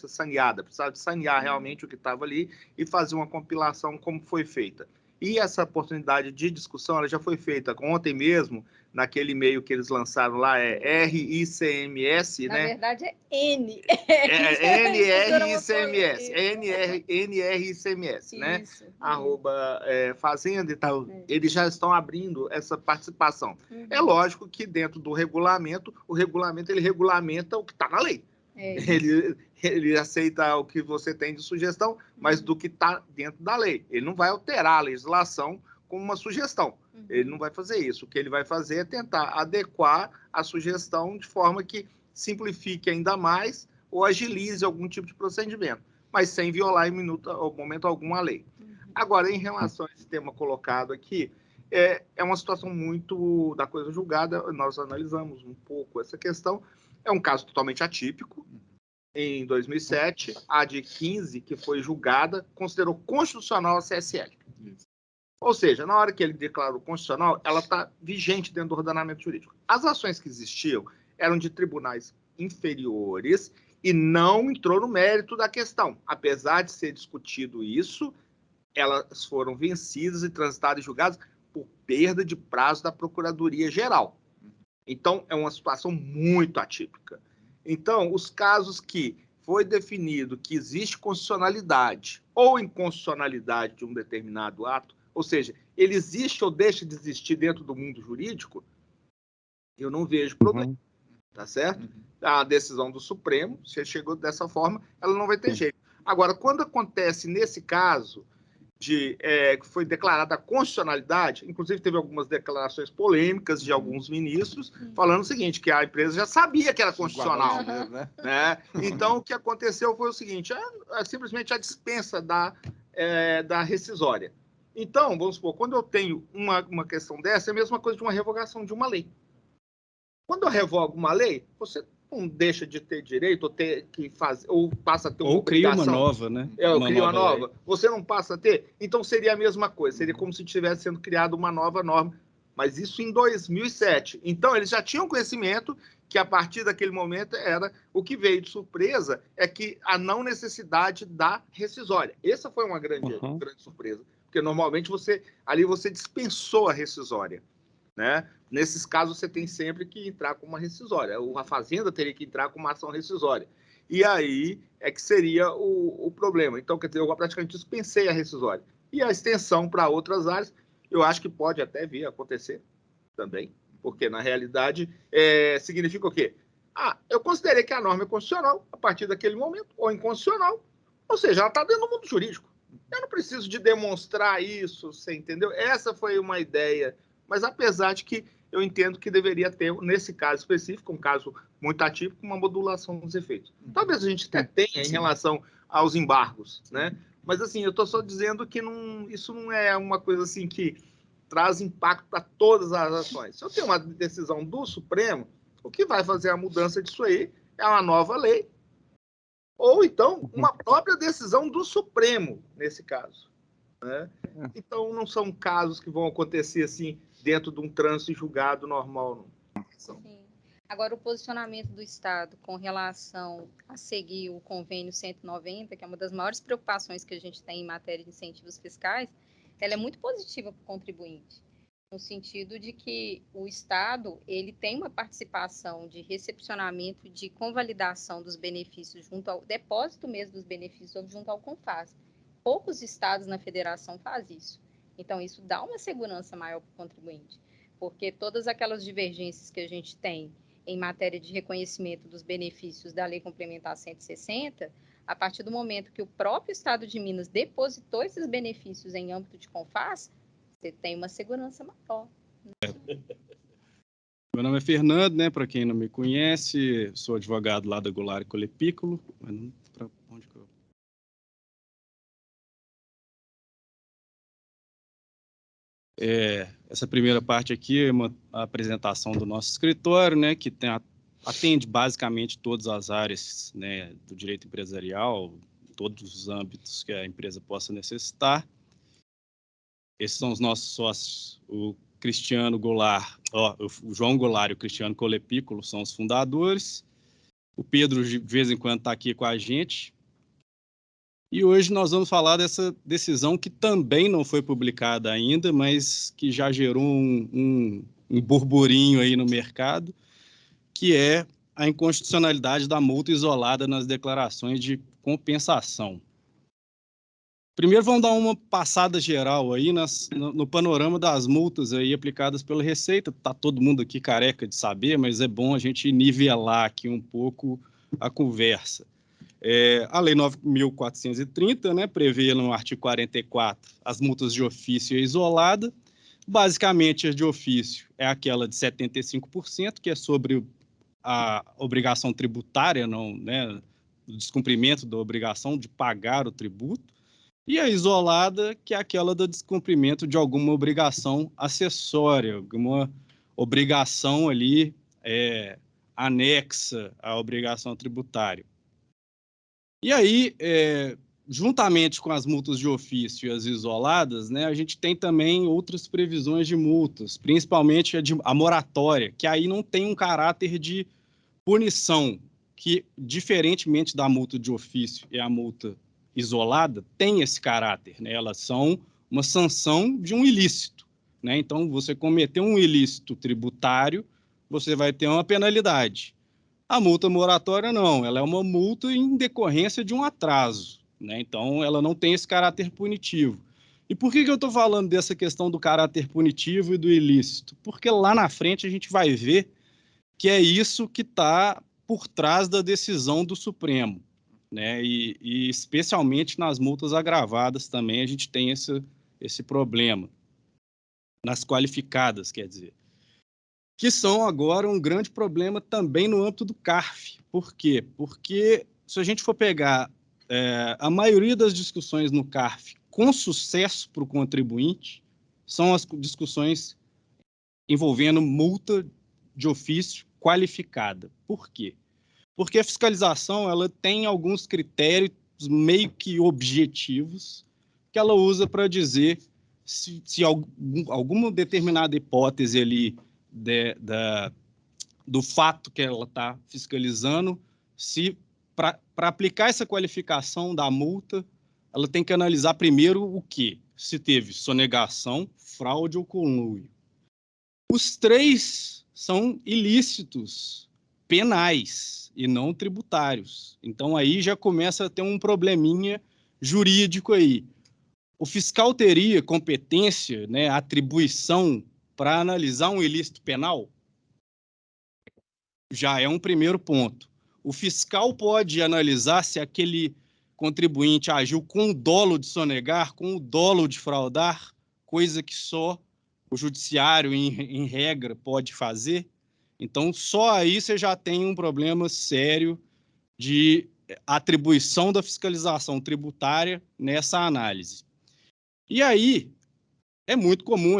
saneada, precisava de sanear realmente o que estava ali e fazer uma compilação como foi feita. E essa oportunidade de discussão ela já foi feita ontem mesmo, naquele e-mail que eles lançaram lá, RICMS, né? Na verdade é N. NRICMS, NRICMS, né? Arroba Fazenda e tal. Eles já estão abrindo essa participação. É lógico que dentro do regulamento, o regulamento ele regulamenta o que está na lei. Ele aceita o que você tem de sugestão, mas do que está dentro da lei. Ele não vai alterar a legislação com uma sugestão. Ele não vai fazer isso. O que ele vai fazer é tentar adequar a sugestão de forma que simplifique ainda mais ou agilize algum tipo de procedimento, mas sem violar em momento algum a lei. Agora, em relação a esse tema colocado aqui, é uma situação muito da coisa julgada. Nós analisamos um pouco essa questão. É um caso totalmente atípico. Em 2007, a AD 15, que foi julgada, considerou constitucional a CSL. Ou seja, na hora que ele declarou constitucional, ela está vigente dentro do ordenamento jurídico. As ações que existiam eram de tribunais inferiores e não entrou no mérito da questão. Apesar de ser discutido isso, elas foram vencidas e transitadas e julgadas por perda de prazo da Procuradoria-Geral. Então, é uma situação muito atípica. Então, os casos que foi definido que existe constitucionalidade ou inconstitucionalidade de um determinado ato, ou seja, ele existe ou deixa de existir dentro do mundo jurídico, eu não vejo problema, tá certo? A decisão do Supremo, se chegou dessa forma, ela não vai ter jeito. Agora, quando acontece nesse caso que foi declarada a constitucionalidade, inclusive teve algumas declarações polêmicas de alguns ministros falando o seguinte, que a empresa já sabia que era constitucional. Né? Então, o que aconteceu foi o seguinte, simplesmente a dispensa da rescisória. Então, vamos supor, quando eu tenho uma questão dessa, é a mesma coisa de uma revogação de uma lei. Quando eu revogo uma lei, você não deixa de ter direito, ou ter que fazer, ou passa a ter uma obrigação. Ou cria uma nova, né? Eu crio uma nova. Você não passa a ter? Então seria a mesma coisa. Seria como se estivesse sendo criada uma nova norma. Mas isso em 2007. Então eles já tinham conhecimento que a partir daquele momento era o que veio de surpresa é que a não necessidade da rescisória. Essa foi uma grande surpresa. Porque normalmente você dispensou a rescisória. Né? Nesses casos, você tem sempre que entrar com uma rescisória. A Fazenda teria que entrar com uma ação rescisória. E aí é que seria o problema. Então, quer dizer, eu praticamente dispensei a rescisória. E a extensão para outras áreas, eu acho que pode até vir a acontecer também, porque, na realidade, significa o quê? Eu considerei que a norma é constitucional a partir daquele momento, ou inconstitucional, ou seja, ela está dentro do mundo jurídico. Eu não preciso de demonstrar isso, você entendeu? Essa foi uma ideia. Mas apesar de que eu entendo que deveria ter, nesse caso específico, um caso muito atípico, uma modulação dos efeitos. Talvez a gente até tenha em relação aos embargos, né? Mas assim, eu estou só dizendo que isso não é uma coisa assim que traz impacto para todas as ações. Se eu tenho uma decisão do Supremo, o que vai fazer a mudança disso aí é uma nova lei, ou então uma própria decisão do Supremo, nesse caso. Né? Então, não são casos que vão acontecer assim dentro de um trânsito julgado normal. Não. Sim. Agora, o posicionamento do Estado com relação a seguir o convênio 190, que é uma das maiores preocupações que a gente tem em matéria de incentivos fiscais, ela é muito positiva para o contribuinte, no sentido de que o Estado ele tem uma participação de recepcionamento, de convalidação dos benefícios junto ao depósito mesmo dos benefícios junto ao CONFAS. Poucos estados na federação fazem isso. Então, isso dá uma segurança maior para o contribuinte. porque todas aquelas divergências que a gente tem em matéria de reconhecimento dos benefícios da Lei Complementar 160, a partir do momento que o próprio Estado de Minas depositou esses benefícios em âmbito de CONFAS, você tem uma segurança maior. Meu nome é Fernando, né? Para quem não me conhece, sou advogado lá da Goulart Colepiccolo. Para onde que eu... Essa primeira parte aqui é uma apresentação do nosso escritório, né? Que atende basicamente todas as áreas, né, do direito empresarial, todos os âmbitos que a empresa possa necessitar. Esses são os nossos sócios, o Cristiano Goulart, o João Goulart e o Cristiano Colepiccolo são os fundadores. O Pedro, de vez em quando, está aqui com a gente. E hoje nós vamos falar dessa decisão que também não foi publicada ainda, mas que já gerou um burburinho aí no mercado, que é a inconstitucionalidade da multa isolada nas declarações de compensação. Primeiro, vamos dar uma passada geral aí no panorama das multas aí aplicadas pela Receita. Está todo mundo aqui careca de saber, mas é bom a gente nivelar aqui um pouco a conversa. A Lei 9.430, né, prevê no artigo 44 as multas de ofício e isolada. Basicamente, a de ofício é aquela de 75%, que é sobre a obrigação tributária, não, né, o descumprimento da obrigação de pagar o tributo. E a isolada, que é aquela do descumprimento de alguma obrigação acessória, alguma obrigação ali anexa à obrigação tributária. E aí, juntamente com as multas de ofício e as isoladas, né, a gente tem também outras previsões de multas, principalmente a moratória, que aí não tem um caráter de punição, que, diferentemente da multa de ofício e a multa isolada, tem esse caráter, né? Elas são uma sanção de um ilícito, né? Então, você cometeu um ilícito tributário, você vai ter uma penalidade. A multa moratória não, ela é uma multa em decorrência de um atraso, né? Então, ela não tem esse caráter punitivo. E por que eu estou falando dessa questão do caráter punitivo e do ilícito? Porque lá na frente a gente vai ver que é isso que está por trás da decisão do Supremo, né? E especialmente nas multas agravadas também a gente tem esse problema, nas qualificadas, quer dizer, que são agora um grande problema também no âmbito do CARF. Por quê? Porque se a gente for pegar a maioria das discussões no CARF com sucesso para o contribuinte, são as discussões envolvendo multa de ofício qualificada. Por quê? Porque a fiscalização ela tem alguns critérios meio que objetivos que ela usa para dizer se alguma determinada hipótese ali do fato que ela está fiscalizando, se para aplicar essa qualificação da multa, ela tem que analisar primeiro o quê? Se teve sonegação, fraude ou conluio. Os três são ilícitos penais e não tributários. Então, aí já começa a ter um probleminha jurídico aí. O fiscal teria competência, né, atribuição para analisar um ilícito penal? Já é um primeiro ponto. O fiscal pode analisar se aquele contribuinte agiu com o dolo de sonegar, com o dolo de fraudar, coisa que só o judiciário, em regra, pode fazer. Então, só aí você já tem um problema sério de atribuição da fiscalização tributária nessa análise. E aí, é muito comum,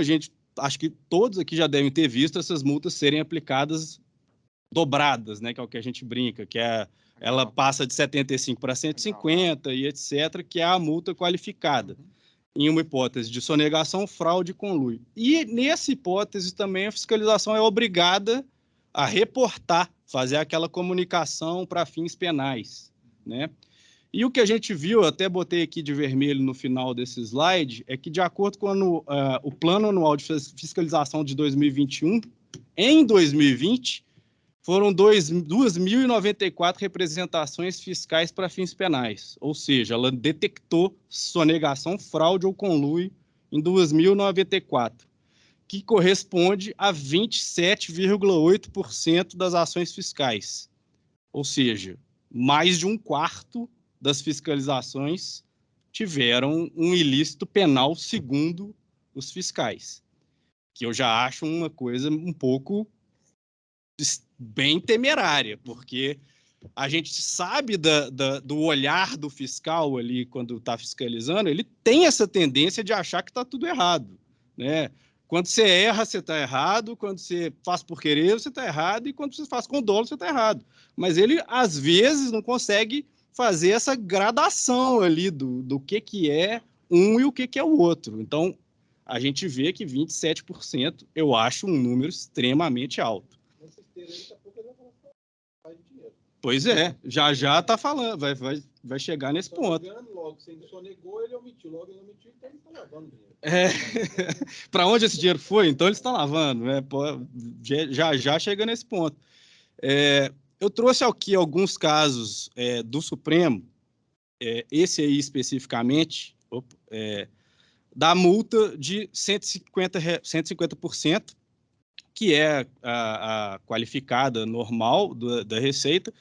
acho que todos aqui já devem ter visto essas multas serem aplicadas dobradas, né, que é o que a gente brinca, que ela passa de 75 para 150 e etc., que é a multa qualificada, em uma hipótese de sonegação, fraude e conluio. E nessa hipótese também a fiscalização é obrigada a reportar, fazer aquela comunicação para fins penais, né? E o que a gente viu, eu até botei aqui de vermelho no final desse slide, é que de acordo com o Plano Anual de Fiscalização de 2021, em 2020, foram 2.094 representações fiscais para fins penais, ou seja, ela detectou sonegação, fraude ou conluio em 2.094. que corresponde a 27,8% das ações fiscais. Ou seja, mais de 1/4 das fiscalizações tiveram um ilícito penal segundo os fiscais, que eu já acho uma coisa um pouco bem temerária, porque a gente sabe do olhar do fiscal ali quando está fiscalizando, ele tem essa tendência de achar que está tudo errado, né? Quando você erra, você está errado, quando você faz por querer, você está errado, e quando você faz com dolo, você está errado. Mas ele, às vezes, não consegue fazer essa gradação ali do que é um e o que é o outro. Então, a gente vê que 27% eu acho um número extremamente alto. Pois é, já está falando, vai chegar nesse ponto. Logo, se ele sonegou, ele omitiu. Logo, ele omitiu, então ele está lavando dinheiro. Para onde esse dinheiro foi? Então ele está lavando, né? Já chega nesse ponto. Eu trouxe aqui alguns casos do Supremo, esse aí especificamente, da multa de 150%, que é a qualificada normal da Receita.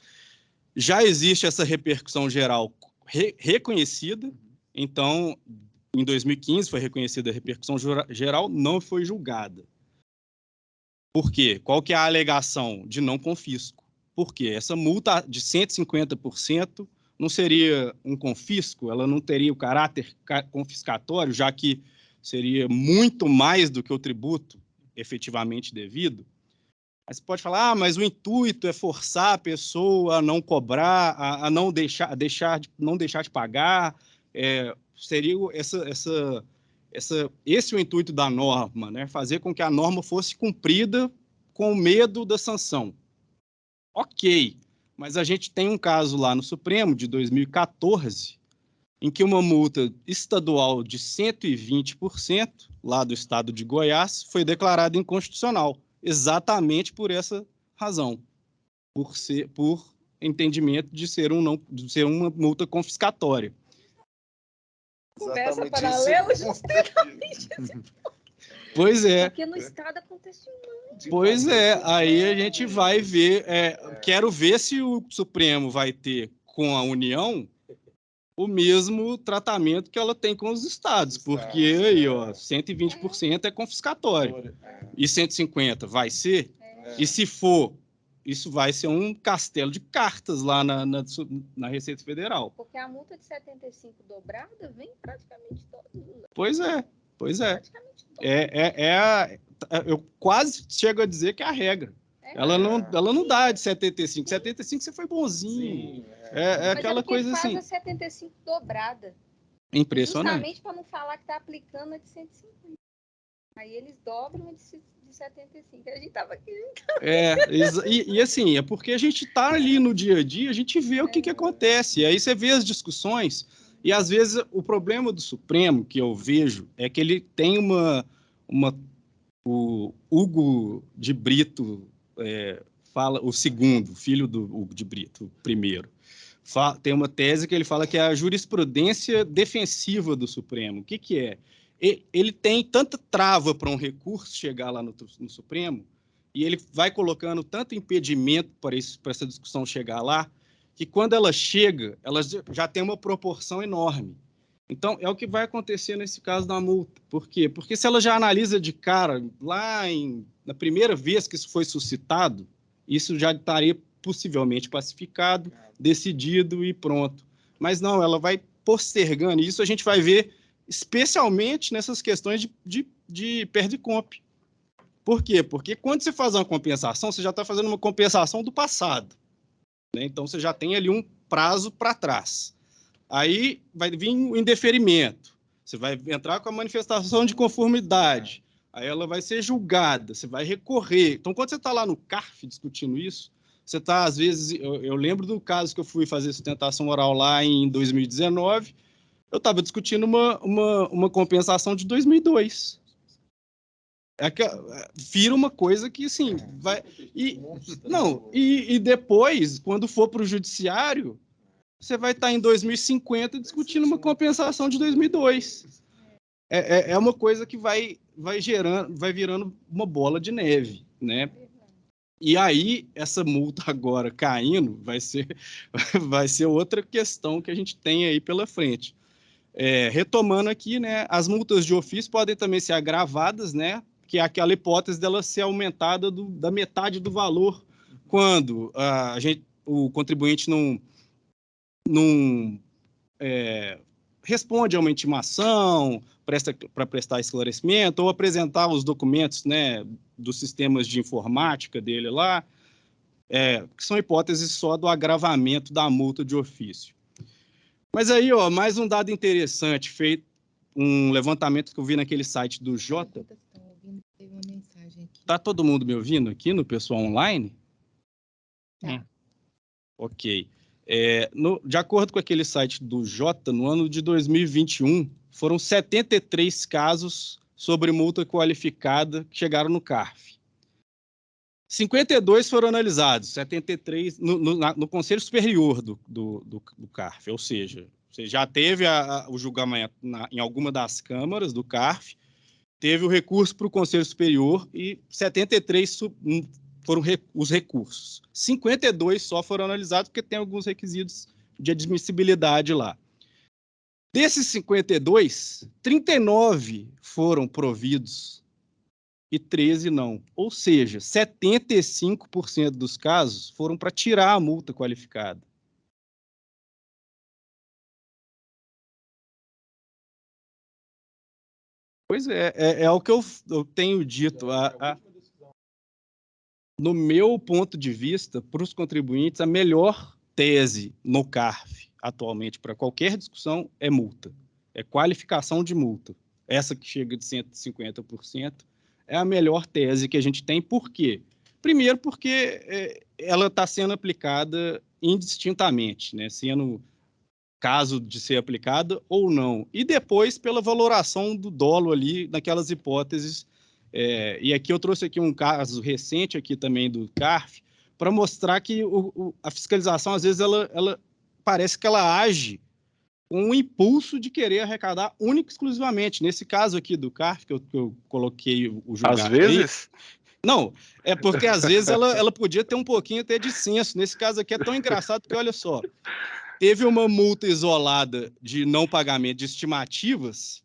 Já existe essa repercussão geral reconhecida, então, em 2015 foi reconhecida a repercussão geral, não foi julgada. Por quê? Qual que é a alegação de não confisco? Por quê? Essa multa de 150% não seria um confisco, ela não teria o caráter confiscatório, já que seria muito mais do que o tributo efetivamente devido. Aí você pode falar, mas o intuito é forçar a pessoa a não cobrar, a não deixar de pagar. Seria esse o intuito da norma, né? Fazer com que a norma fosse cumprida com medo da sanção. Ok, mas a gente tem um caso lá no Supremo, de 2014, em que uma multa estadual de 120%, lá do estado de Goiás, foi declarada inconstitucional, exatamente por essa razão, por entendimento de ser uma multa confiscatória. Conversa paralela, justamente. Pois é. Porque no estado acontece muito. Pois é, aí a gente vai ver, quero ver se o Supremo vai ter com a União o mesmo tratamento que ela tem com os estados, porque aí, 120% é confiscatório. E 150% vai ser? E se for, isso vai ser um castelo de cartas lá na Receita Federal. Porque a multa de 75 dobrada vem praticamente todos. Pois é. Eu quase chego a dizer que é a regra. Ela não dá de 75. 75 você foi bonzinho. Sim, aquela coisa assim. Mas faz a 75 dobrada. Impressionante. Justamente para não falar que está aplicando a de 150. Aí eles dobram a de 75. A gente estava aqui. E assim, é porque a gente está ali no dia a dia, a gente vê o que acontece. E aí você vê as discussões, e às vezes o problema do Supremo, que eu vejo, é que ele tem o Hugo de Brito, fala, o segundo, filho do Hugo de Brito, o primeiro, tem uma tese que ele fala que é a jurisprudência defensiva do Supremo. O que é? Ele tem tanta trava para um recurso chegar lá no Supremo, e ele vai colocando tanto impedimento para essa discussão chegar lá, que quando ela chega, ela já tem uma proporção enorme. Então, é o que vai acontecer nesse caso da multa. Por quê? Porque se ela já analisa de cara, lá na primeira vez que isso foi suscitado, isso já estaria possivelmente pacificado, decidido e pronto. Mas não, ela vai postergando. E isso a gente vai ver especialmente nessas questões de perda e comp. Por quê? Porque quando você faz uma compensação, você já está fazendo uma compensação do passado, né? Então, você já tem ali um prazo para trás. Aí vai vir o indeferimento. Você vai entrar com a manifestação de conformidade. Aí ela vai ser julgada, você vai recorrer. Então, quando você está lá no CARF discutindo isso, você está, às vezes... Eu lembro do caso que eu fui fazer sustentação oral lá em 2019, eu estava discutindo uma compensação de 2002. Vira uma coisa que, assim, vai... E depois, quando for para o judiciário, você vai estar em 2050 discutindo uma compensação de 2002. é uma coisa que vai virando uma bola de neve, né? E aí, essa multa agora caindo vai ser outra questão que a gente tem aí pela frente. Retomando aqui, né, as multas de ofício podem também ser agravadas, né, que é aquela hipótese dela ser aumentada da metade do valor quando o contribuinte não responde a uma intimação para prestar esclarecimento ou apresentar os documentos, né, dos sistemas de informática dele lá, que são hipóteses só do agravamento da multa de ofício. Mas aí, ó, mais um dado interessante, feito um levantamento que eu vi naquele site do Jota. Tá todo mundo me ouvindo aqui no pessoal online? Tá. Ok. De acordo com aquele site do Jota, no ano de 2021, foram 73 casos sobre multa qualificada que chegaram no CARF. 52 foram analisados, 73 no Conselho Superior do CARF, ou seja, você já teve o julgamento em alguma das câmaras do CARF, teve o recurso para o Conselho Superior e 73 foram os recursos. 52 só foram analisados porque tem alguns requisitos de admissibilidade lá. Desses 52, 39 foram providos e 13 não. Ou seja, 75% dos casos foram para tirar a multa qualificada. Pois é o que eu tenho dito. No meu ponto de vista, para os contribuintes, a melhor tese no CARF, atualmente, para qualquer discussão, é multa. É qualificação de multa. Essa que chega de 150% é a melhor tese que a gente tem. Por quê? Primeiro, porque ela está sendo aplicada indistintamente, né? Sendo caso de ser aplicada ou não. E depois, pela valoração do dolo ali, naquelas hipóteses. E aqui eu trouxe aqui um caso recente aqui também do CARF, para mostrar que a fiscalização, às vezes, ela parece que ela age com um impulso de querer arrecadar única e exclusivamente. Nesse caso aqui do CARF, que eu coloquei o julgado. Às vezes? Aí, não, é porque às vezes ela podia ter um pouquinho até de senso. Nesse caso aqui é tão engraçado que, olha só, teve uma multa isolada de não pagamento de estimativas,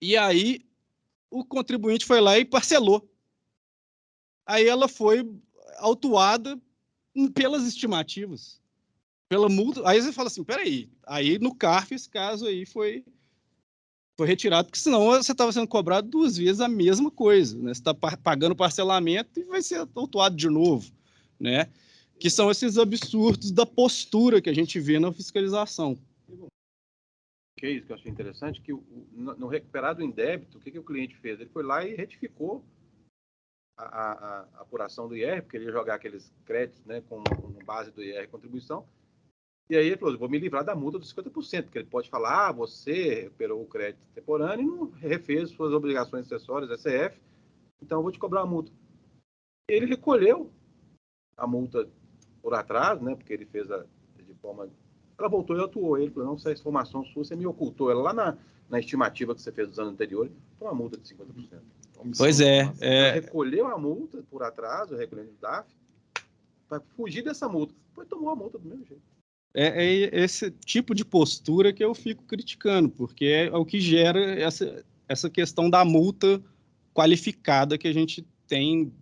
e aí o contribuinte foi lá e parcelou. Aí ela foi autuada pelas estimativas, pela multa. Aí você fala assim, peraí, aí no CARF esse caso aí foi retirado, porque senão você estava sendo cobrado 2 vezes a mesma coisa, né? Você está pagando parcelamento e vai ser autuado de novo, né? Que são esses absurdos da postura que a gente vê na fiscalização. Que é isso que eu achei interessante, que no recuperado em débito, o que o cliente fez? Ele foi lá e retificou a apuração do IR, porque ele ia jogar aqueles créditos, né, com base do IR contribuição, e aí ele falou, vou me livrar da multa dos 50%, porque ele pode falar, você recuperou o crédito temporâneo e não refez suas obrigações acessórias, SF, então eu vou te cobrar a multa. Ele recolheu a multa por atraso, né, porque ele fez de forma... Ela voltou e atuou. Ele falou, não, essa informação sua, você me ocultou ela lá na estimativa que você fez dos anos anteriores, foi uma multa de 50%. Pois é. Ela recolheu a multa por atraso, recolhendo o DAF, para fugir dessa multa. Depois tomou a multa do mesmo jeito. É esse tipo de postura que eu fico criticando, porque é o que gera essa questão da multa qualificada que a gente tem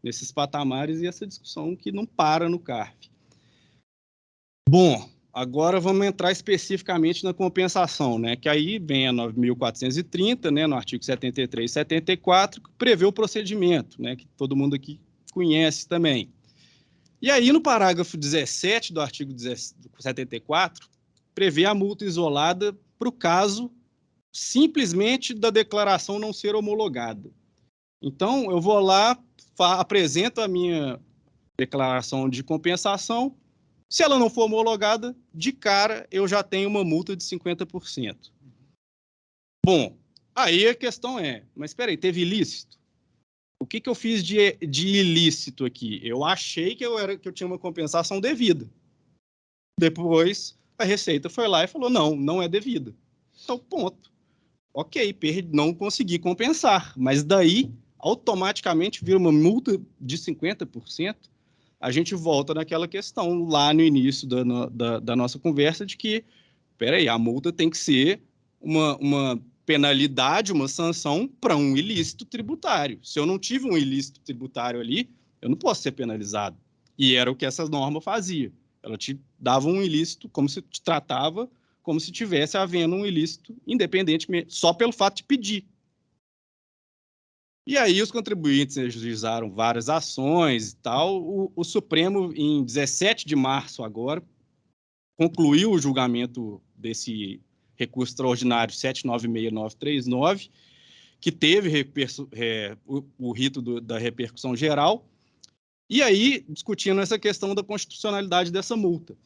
nesses patamares e essa discussão que não para no CARF. Bom, agora vamos entrar especificamente na compensação, né? Que aí vem a 9.430, né, no artigo 73 e 74, que prevê o procedimento, né, que todo mundo aqui conhece também. E aí, no parágrafo 17 do artigo 74, prevê a multa isolada para o caso simplesmente da declaração não ser homologada. Então, eu vou lá, apresento a minha declaração de compensação. Se ela não for homologada, de cara, eu já tenho uma multa de 50%. Bom, aí a questão é, mas espera aí, teve ilícito? O que eu fiz de ilícito aqui? Eu achei que eu tinha uma compensação devida. Depois, a Receita foi lá e falou, não é devida. Então, ponto. ok, não consegui compensar, mas daí automaticamente vira uma multa de 50%, a gente volta naquela questão lá no início da nossa conversa de que, peraí, a multa tem que ser uma penalidade, uma sanção para um ilícito tributário. Se eu não tive um ilícito tributário ali, eu não posso ser penalizado. E era o que essa norma fazia. Ela te dava um ilícito, como se te tratava como se tivesse havendo um ilícito, independentemente, só pelo fato de pedir. E aí os contribuintes ajuizaram várias ações e tal. O Supremo, em 17 de março agora, concluiu o julgamento desse recurso extraordinário 796939, que teve o rito da repercussão geral, e aí discutindo essa questão da constitucionalidade dessa multa.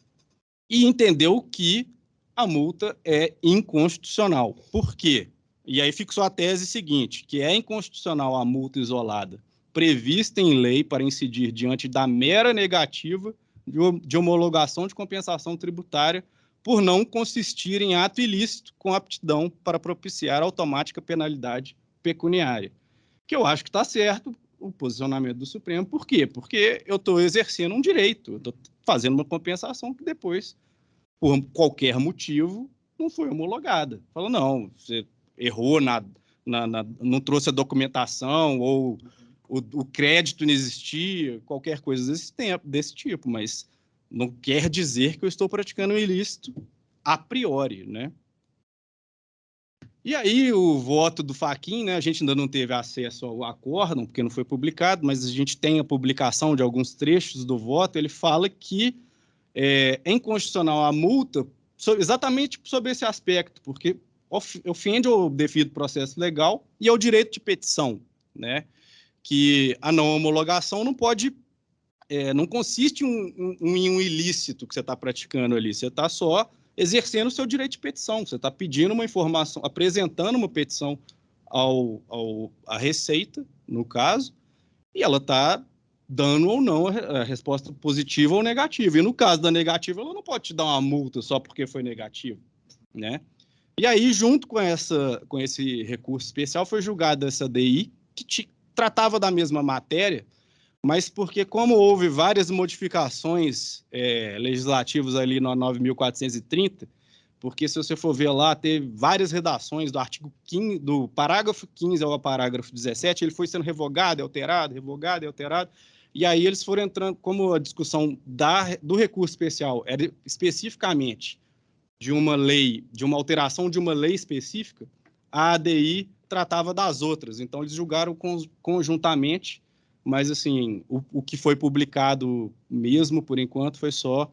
E entendeu que a multa é inconstitucional. Por quê? E aí fixou a tese seguinte, que é inconstitucional a multa isolada prevista em lei para incidir diante da mera negativa de homologação de compensação tributária por não consistir em ato ilícito com aptidão para propiciar automática penalidade pecuniária. Que eu acho que está certo o posicionamento do Supremo. Por quê? Porque eu estou exercendo um direito, eu estou fazendo uma compensação que depois, por qualquer motivo, não foi homologada. Fala, não, você errou, não trouxe a documentação, ou o crédito não existia, qualquer coisa desse tipo, mas não quer dizer que eu estou praticando um ilícito a priori, né? E aí o voto do Fachin, né, a gente ainda não teve acesso ao acórdão, porque não foi publicado, mas a gente tem a publicação de alguns trechos do voto, ele fala que é inconstitucional a multa exatamente sobre esse aspecto, porque ofende ao devido processo legal e ao direito de petição, né? Que a não homologação não pode, não consiste em um ilícito que você está praticando ali, você está só exercendo o seu direito de petição, você está pedindo uma informação, apresentando uma petição à Receita, no caso, e ela está dando ou não a resposta positiva ou negativa. E no caso da negativa, ela não pode te dar uma multa só porque foi negativo, né? E aí, junto com esse recurso especial, foi julgada essa DI, que tratava da mesma matéria, mas porque, como houve várias modificações legislativas ali no 9.430, porque se você for ver lá, teve várias redações do artigo 15, do parágrafo 15 ao parágrafo 17, ele foi sendo revogado, alterado, e aí eles foram entrando, como a discussão do recurso especial era especificamente de uma lei, de uma alteração de uma lei específica, a ADI tratava das outras, então eles julgaram conjuntamente, mas assim, o que foi publicado mesmo, por enquanto, foi só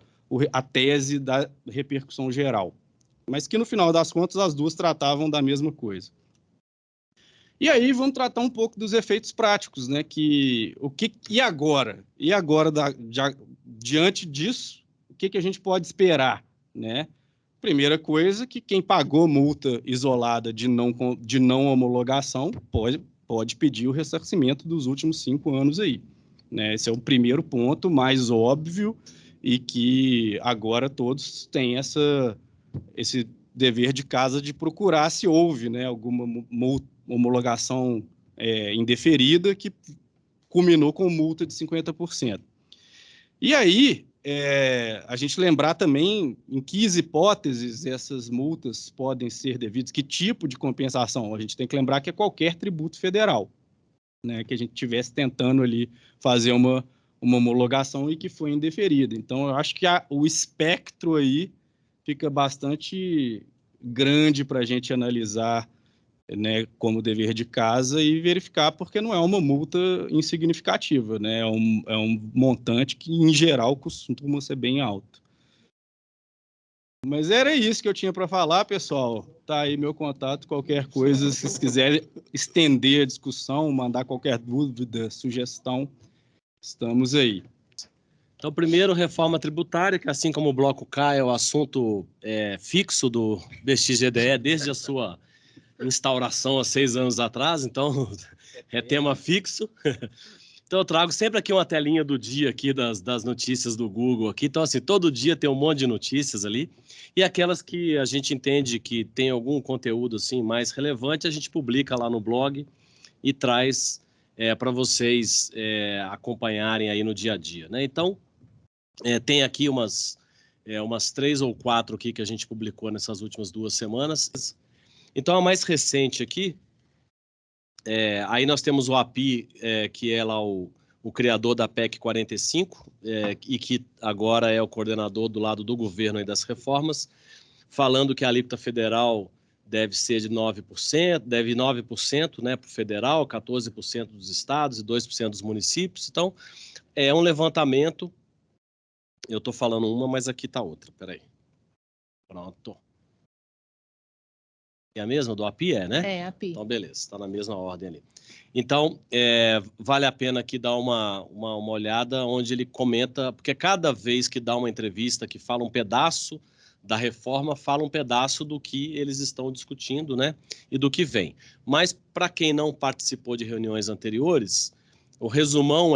a tese da repercussão geral, mas que no final das contas as duas tratavam da mesma coisa. E aí vamos tratar um pouco dos efeitos práticos, né? E agora? E agora, diante disso, o que a gente pode esperar, né? Primeira coisa, que quem pagou multa isolada de não homologação pode pedir o ressarcimento dos últimos 5 anos aí, né? Esse é o primeiro ponto mais óbvio e que agora todos têm esse dever de casa de procurar se houve, né, alguma homologação indeferida que culminou com multa de 50%. E aí, a gente lembrar também em que hipóteses essas multas podem ser devidas, que tipo de compensação. A gente tem que lembrar que é qualquer tributo federal, né, que a gente estivesse tentando ali fazer uma homologação e que foi indeferida. Então, eu acho que o espectro aí fica bastante grande para a gente analisar, né, como dever de casa e verificar, porque não é uma multa insignificativa, né? É um montante que, em geral, costuma ser bem alto. Mas era isso que eu tinha para falar, pessoal. Tá aí meu contato, qualquer coisa, se vocês quiserem estender a discussão, mandar qualquer dúvida, sugestão, estamos aí. Então, primeiro, reforma tributária, que assim como o Bloco K é o assunto fixo do BXGDE desde a sua instauração há 6 anos atrás, então é tema fixo. Então, eu trago sempre aqui uma telinha do dia aqui das notícias do Google aqui. Então, assim, todo dia tem um monte de notícias ali. E aquelas que a gente entende que tem algum conteúdo assim mais relevante, a gente publica lá no blog e traz para vocês acompanharem aí no dia a dia, né? Então, tem aqui umas 3 ou 4 aqui que a gente publicou nessas últimas 2 semanas. Então, a mais recente aqui, aí nós temos o API, que é lá o criador da PEC 45, e que agora é o coordenador do lado do governo e das reformas, falando que a alíquota federal deve ser de 9%, deve 9%, né, para o federal, 14% dos estados e 2% dos municípios. Então, é um levantamento. Eu estou falando uma, mas aqui está outra. Peraí. Pronto. É a mesma do API, né? É, API. Então, beleza, está na mesma ordem ali. Então, vale a pena aqui dar uma olhada onde ele comenta, porque cada vez que dá uma entrevista que fala um pedaço da reforma, fala um pedaço do que eles estão discutindo, né? E do que vem. Mas, para quem não participou de reuniões anteriores, o resumão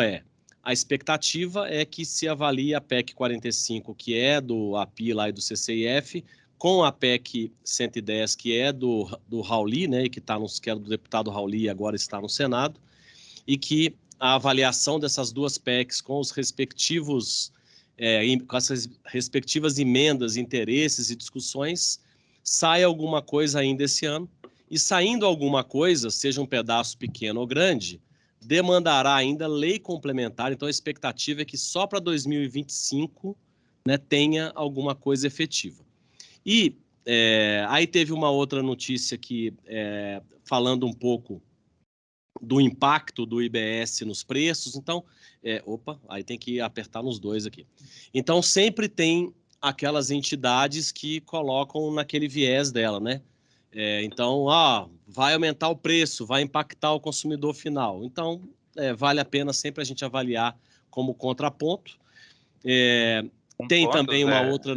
a expectativa é que se avalie a PEC 45, que é do API lá e do CCIF, com a PEC 110, que é do Rauli, né, que é do deputado Rauli e agora está no Senado, e que a avaliação dessas 2 PECs com os respectivos, com essas respectivas emendas, interesses e discussões, saia alguma coisa ainda esse ano, e saindo alguma coisa, seja um pedaço pequeno ou grande, demandará ainda lei complementar. Então a expectativa é que só para 2025, né, tenha alguma coisa efetiva. E aí teve uma outra notícia que, falando um pouco do impacto do IBS nos preços. Então, aí tem que apertar nos 2 aqui. Então, sempre tem aquelas entidades que colocam naquele viés dela, né? Então, vai aumentar o preço, vai impactar o consumidor final. Então, vale a pena sempre a gente avaliar como contraponto. Tem também uma outra...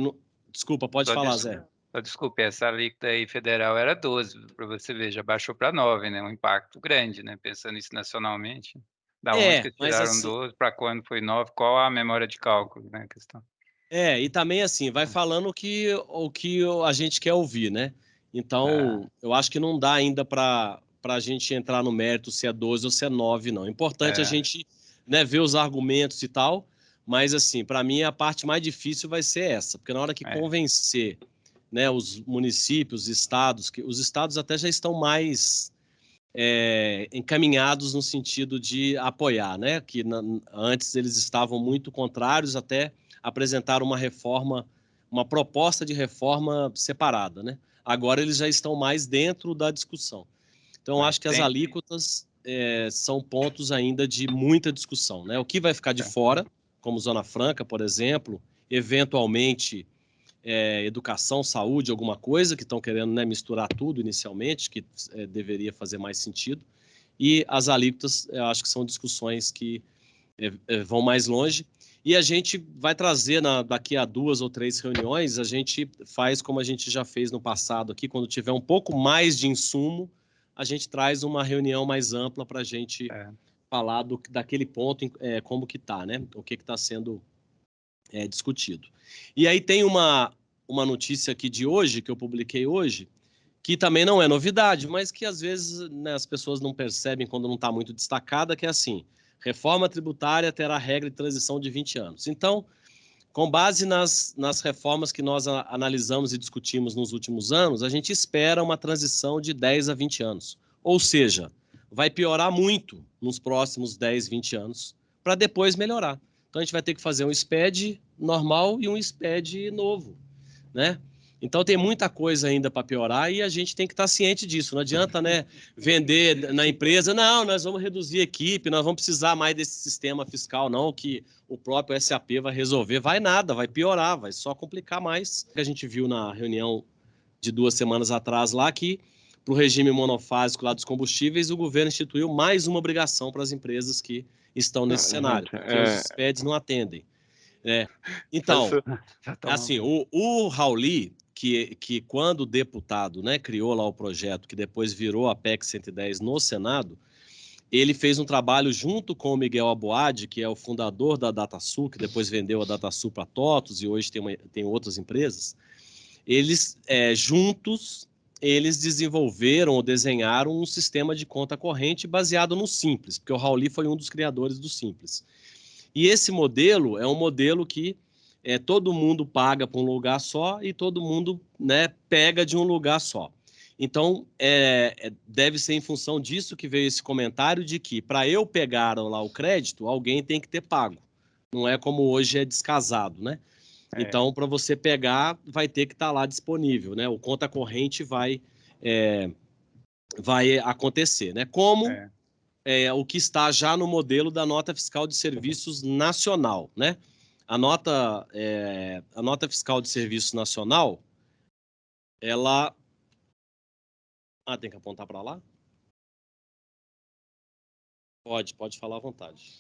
Desculpa, pode falar, Zé. Desculpe, essa alíquota aí federal era 12, para você ver, já baixou para 9, né? Um impacto grande, né? Pensando isso nacionalmente. Da onde que tiraram assim, 12, para quando foi 9, qual a memória de cálculo, né? A questão. E também assim, vai falando o que a gente quer ouvir, né? Então, eu acho que não dá ainda para a gente entrar no mérito se é 12 ou se é 9, não. É importante a gente, né, ver os argumentos e tal, mas assim, para mim a parte mais difícil vai ser essa, porque na hora que convencer, né, os municípios, os estados até já estão mais encaminhados no sentido de apoiar, né? Que antes eles estavam muito contrários, até apresentaram uma proposta de reforma separada, né? Agora eles já estão mais dentro da discussão. Então, acho que as alíquotas são pontos ainda de muita discussão, né? O que vai ficar de fora, como Zona Franca, por exemplo, eventualmente educação, saúde, alguma coisa, que estão querendo, né, misturar tudo inicialmente, que deveria fazer mais sentido. E as alíquotas, eu acho que são discussões que vão mais longe. E a gente vai trazer, daqui a 2 ou 3 reuniões, a gente faz como a gente já fez no passado aqui, quando tiver um pouco mais de insumo, a gente traz uma reunião mais ampla para a gente falar daquele ponto, como que está, né? O que está sendo discutido. E aí tem uma notícia aqui de hoje, que eu publiquei hoje, que também não é novidade, mas que às vezes, né, as pessoas não percebem quando não está muito destacada, que é assim: reforma tributária terá regra de transição de 20 anos. Então, com base nas reformas que nós analisamos e discutimos nos últimos anos, a gente espera uma transição de 10 a 20 anos. Ou seja, vai piorar muito nos próximos 10, 20 anos, para depois melhorar. Então, a gente vai ter que fazer um SPED normal e um SPED novo, né? Então, tem muita coisa ainda para piorar e a gente tem que estar ciente disso. Não adianta, né, vender na empresa, não, nós vamos reduzir a equipe, nós vamos precisar mais desse sistema fiscal, não, que o próprio SAP vai resolver. Vai nada, vai piorar, vai só complicar mais. A gente viu na reunião de 2 semanas atrás lá que, para o regime monofásico lá dos combustíveis, o governo instituiu mais uma obrigação para as empresas que estão nesse cenário, porque os SPEDs não atendem. Então, assim, o Rauli, que quando o deputado, né, criou lá o projeto, que depois virou a PEC 110 no Senado, ele fez um trabalho junto com o Miguel Aboad, que é o fundador da DataSul, que depois vendeu a DataSul para a TOTUS e hoje tem outras empresas. Eles, juntos, eles desenvolveram ou desenharam um sistema de conta corrente baseado no Simples, porque o Rauli foi um dos criadores do Simples. E esse modelo é um modelo que todo mundo paga para um lugar só e todo mundo, né, pega de um lugar só. Então, deve ser em função disso que veio esse comentário de que, para eu pegar lá o crédito, alguém tem que ter pago. Não é como hoje é descasado, né? Então, para você pegar, vai ter que estar lá disponível, né? O conta corrente vai acontecer, né? Como o que está já no modelo da nota fiscal de serviços nacional, né? A nota fiscal de serviços nacional, ela... tem que apontar para lá? Pode falar à vontade.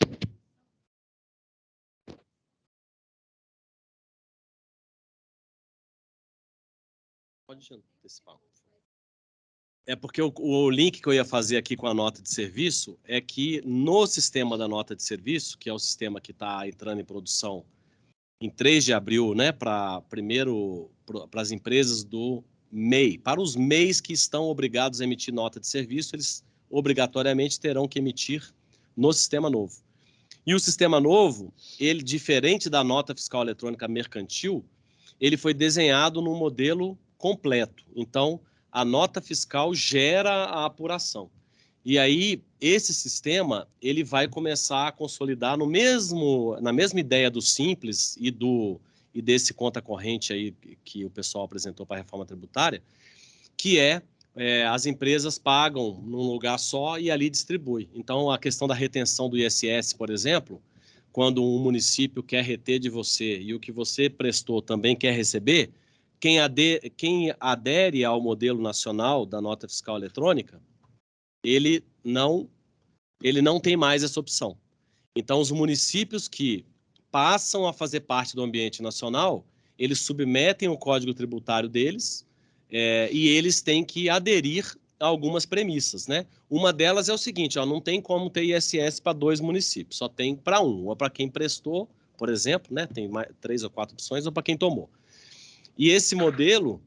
Pode antecipar. É porque o link que eu ia fazer aqui com a nota de serviço é que no sistema da nota de serviço, que é o sistema que está entrando em produção em 3 de abril, né, para as empresas do MEI. Para os MEIs que estão obrigados a emitir nota de serviço, eles obrigatoriamente terão que emitir no sistema novo. E o sistema novo, ele, diferente da nota fiscal eletrônica mercantil, ele foi desenhado num modelo completo. Então, a nota fiscal gera a apuração. E aí, esse sistema, ele vai começar a consolidar na mesma ideia do Simples e desse conta corrente aí que o pessoal apresentou para a reforma tributária, que as empresas pagam num lugar só e ali distribui. Então, a questão da retenção do ISS, por exemplo, quando um município quer reter de você e o que você prestou também quer receber, quem adere ao modelo nacional da nota fiscal eletrônica, ele não tem mais essa opção. Então, os municípios que passam a fazer parte do ambiente nacional, eles submetem o código tributário deles e eles têm que aderir a algumas premissas, né? Uma delas é o seguinte, não tem como ter ISS para 2 municípios, só tem para um, ou para quem prestou, por exemplo, né? Tem 3 ou 4 opções, ou para quem tomou. E esse modelo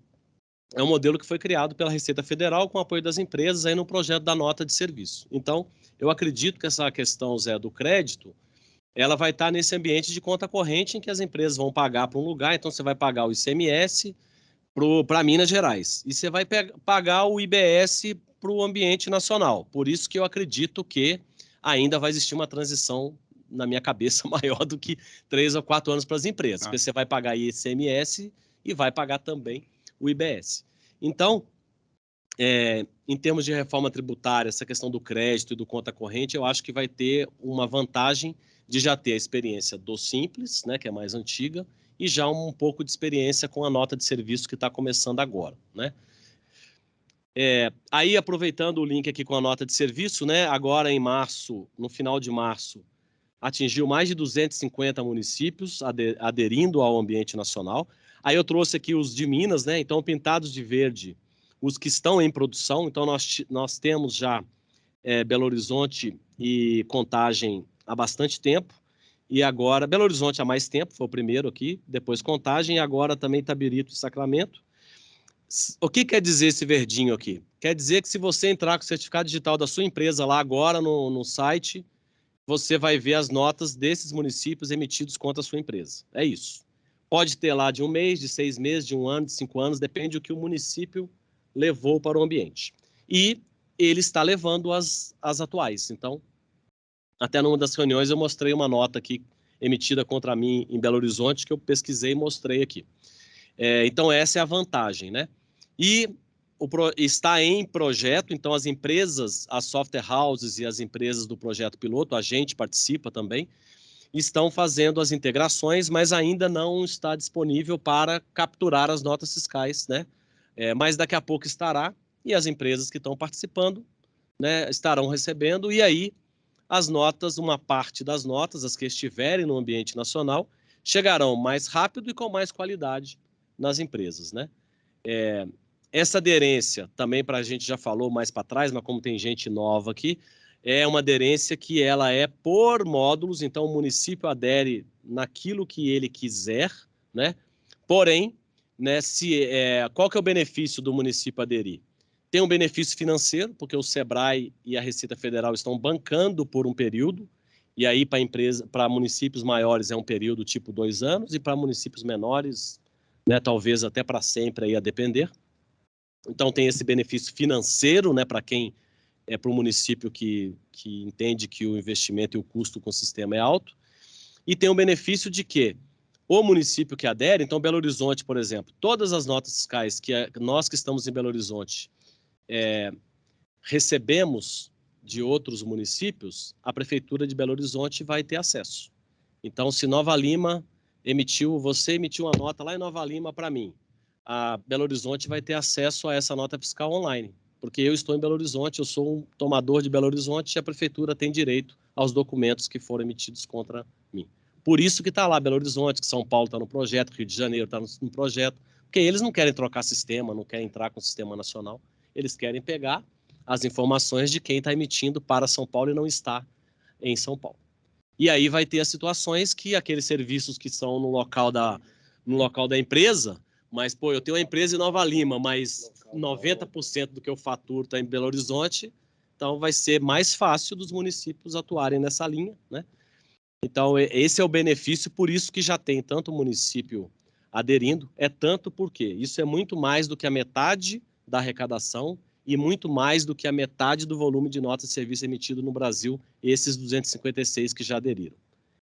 é um modelo que foi criado pela Receita Federal com apoio das empresas aí no projeto da nota de serviço. Então, eu acredito que essa questão, Zé, do crédito, ela vai estar nesse ambiente de conta corrente em que as empresas vão pagar para um lugar, então você vai pagar o ICMS para Minas Gerais e você vai pagar o IBS para o ambiente nacional. Por isso que eu acredito que ainda vai existir uma transição, na minha cabeça, maior do que 3 ou 4 anos para as empresas, porque você vai pagar ICMS e vai pagar também o IBS. Então, em termos de reforma tributária, essa questão do crédito e do conta corrente, eu acho que vai ter uma vantagem de já ter a experiência do Simples, né, que é mais antiga, e já um pouco de experiência com a nota de serviço que está começando agora, né? Aí, aproveitando o link aqui com a nota de serviço, né, agora em março, no final de março, atingiu mais de 250 municípios aderindo ao ambiente nacional. Aí eu trouxe aqui os de Minas, né? Então, pintados de verde, os que estão em produção. Então, nós temos já Belo Horizonte e Contagem há bastante tempo. E agora, Belo Horizonte há mais tempo, foi o primeiro aqui, depois Contagem, e agora também Itabirito e Sacramento. O que quer dizer esse verdinho aqui? Quer dizer que se você entrar com o certificado digital da sua empresa lá agora no site, você vai ver as notas desses municípios emitidos contra a sua empresa. É isso. Pode ter lá de 1 mês, de 6 meses, de 1 ano, de 5 anos, depende do que o município levou para o ambiente. E ele está levando as atuais. Então, até numa das reuniões eu mostrei uma nota aqui emitida contra mim em Belo Horizonte, que eu pesquisei e mostrei aqui. Então, essa é a vantagem, né? E está em projeto, então as empresas, as software houses e as empresas do projeto piloto, a gente participa também, estão fazendo as integrações, mas ainda não está disponível para capturar as notas fiscais, né? Mas daqui a pouco estará, e as empresas que estão participando, né, estarão recebendo, e aí as notas, uma parte das notas, as que estiverem no ambiente nacional, chegarão mais rápido e com mais qualidade nas empresas, né? Essa aderência, também para a gente já falou mais para trás, mas como tem gente nova aqui, é uma aderência que ela é por módulos, então o município adere naquilo que ele quiser, né? Porém, né, qual que é o benefício do município aderir? Tem um benefício financeiro, porque o SEBRAE e a Receita Federal estão bancando por um período, e aí para municípios maiores é um período tipo 2 anos, e para municípios menores, né, talvez até para sempre, aí a depender. Então tem esse benefício financeiro, né, para quem para o município que entende que o investimento e o custo com o sistema é alto, e tem o benefício de que o município que adere, então Belo Horizonte, por exemplo, todas as notas fiscais que nós que estamos em Belo Horizonte recebemos de outros municípios, a Prefeitura de Belo Horizonte vai ter acesso. Então, se Nova Lima você emitiu uma nota lá em Nova Lima para mim, a Belo Horizonte vai ter acesso a essa nota fiscal online, porque eu estou em Belo Horizonte, eu sou um tomador de Belo Horizonte e a Prefeitura tem direito aos documentos que foram emitidos contra mim. Por isso que está lá Belo Horizonte, que São Paulo está no projeto, Rio de Janeiro está no projeto, porque eles não querem trocar sistema, não querem entrar com o sistema nacional, eles querem pegar as informações de quem está emitindo para São Paulo e não está em São Paulo. E aí vai ter as situações que aqueles serviços que são no local da empresa, mas, pô, eu tenho uma empresa em Nova Lima, mas 90% do que eu faturo está em Belo Horizonte, então vai ser mais fácil dos municípios atuarem nessa linha, né? Então, esse é o benefício, por isso que já tem tanto município aderindo, tanto porque isso é muito mais do que a metade da arrecadação e muito mais do que a metade do volume de notas de serviço emitido no Brasil, esses 256 que já aderiram.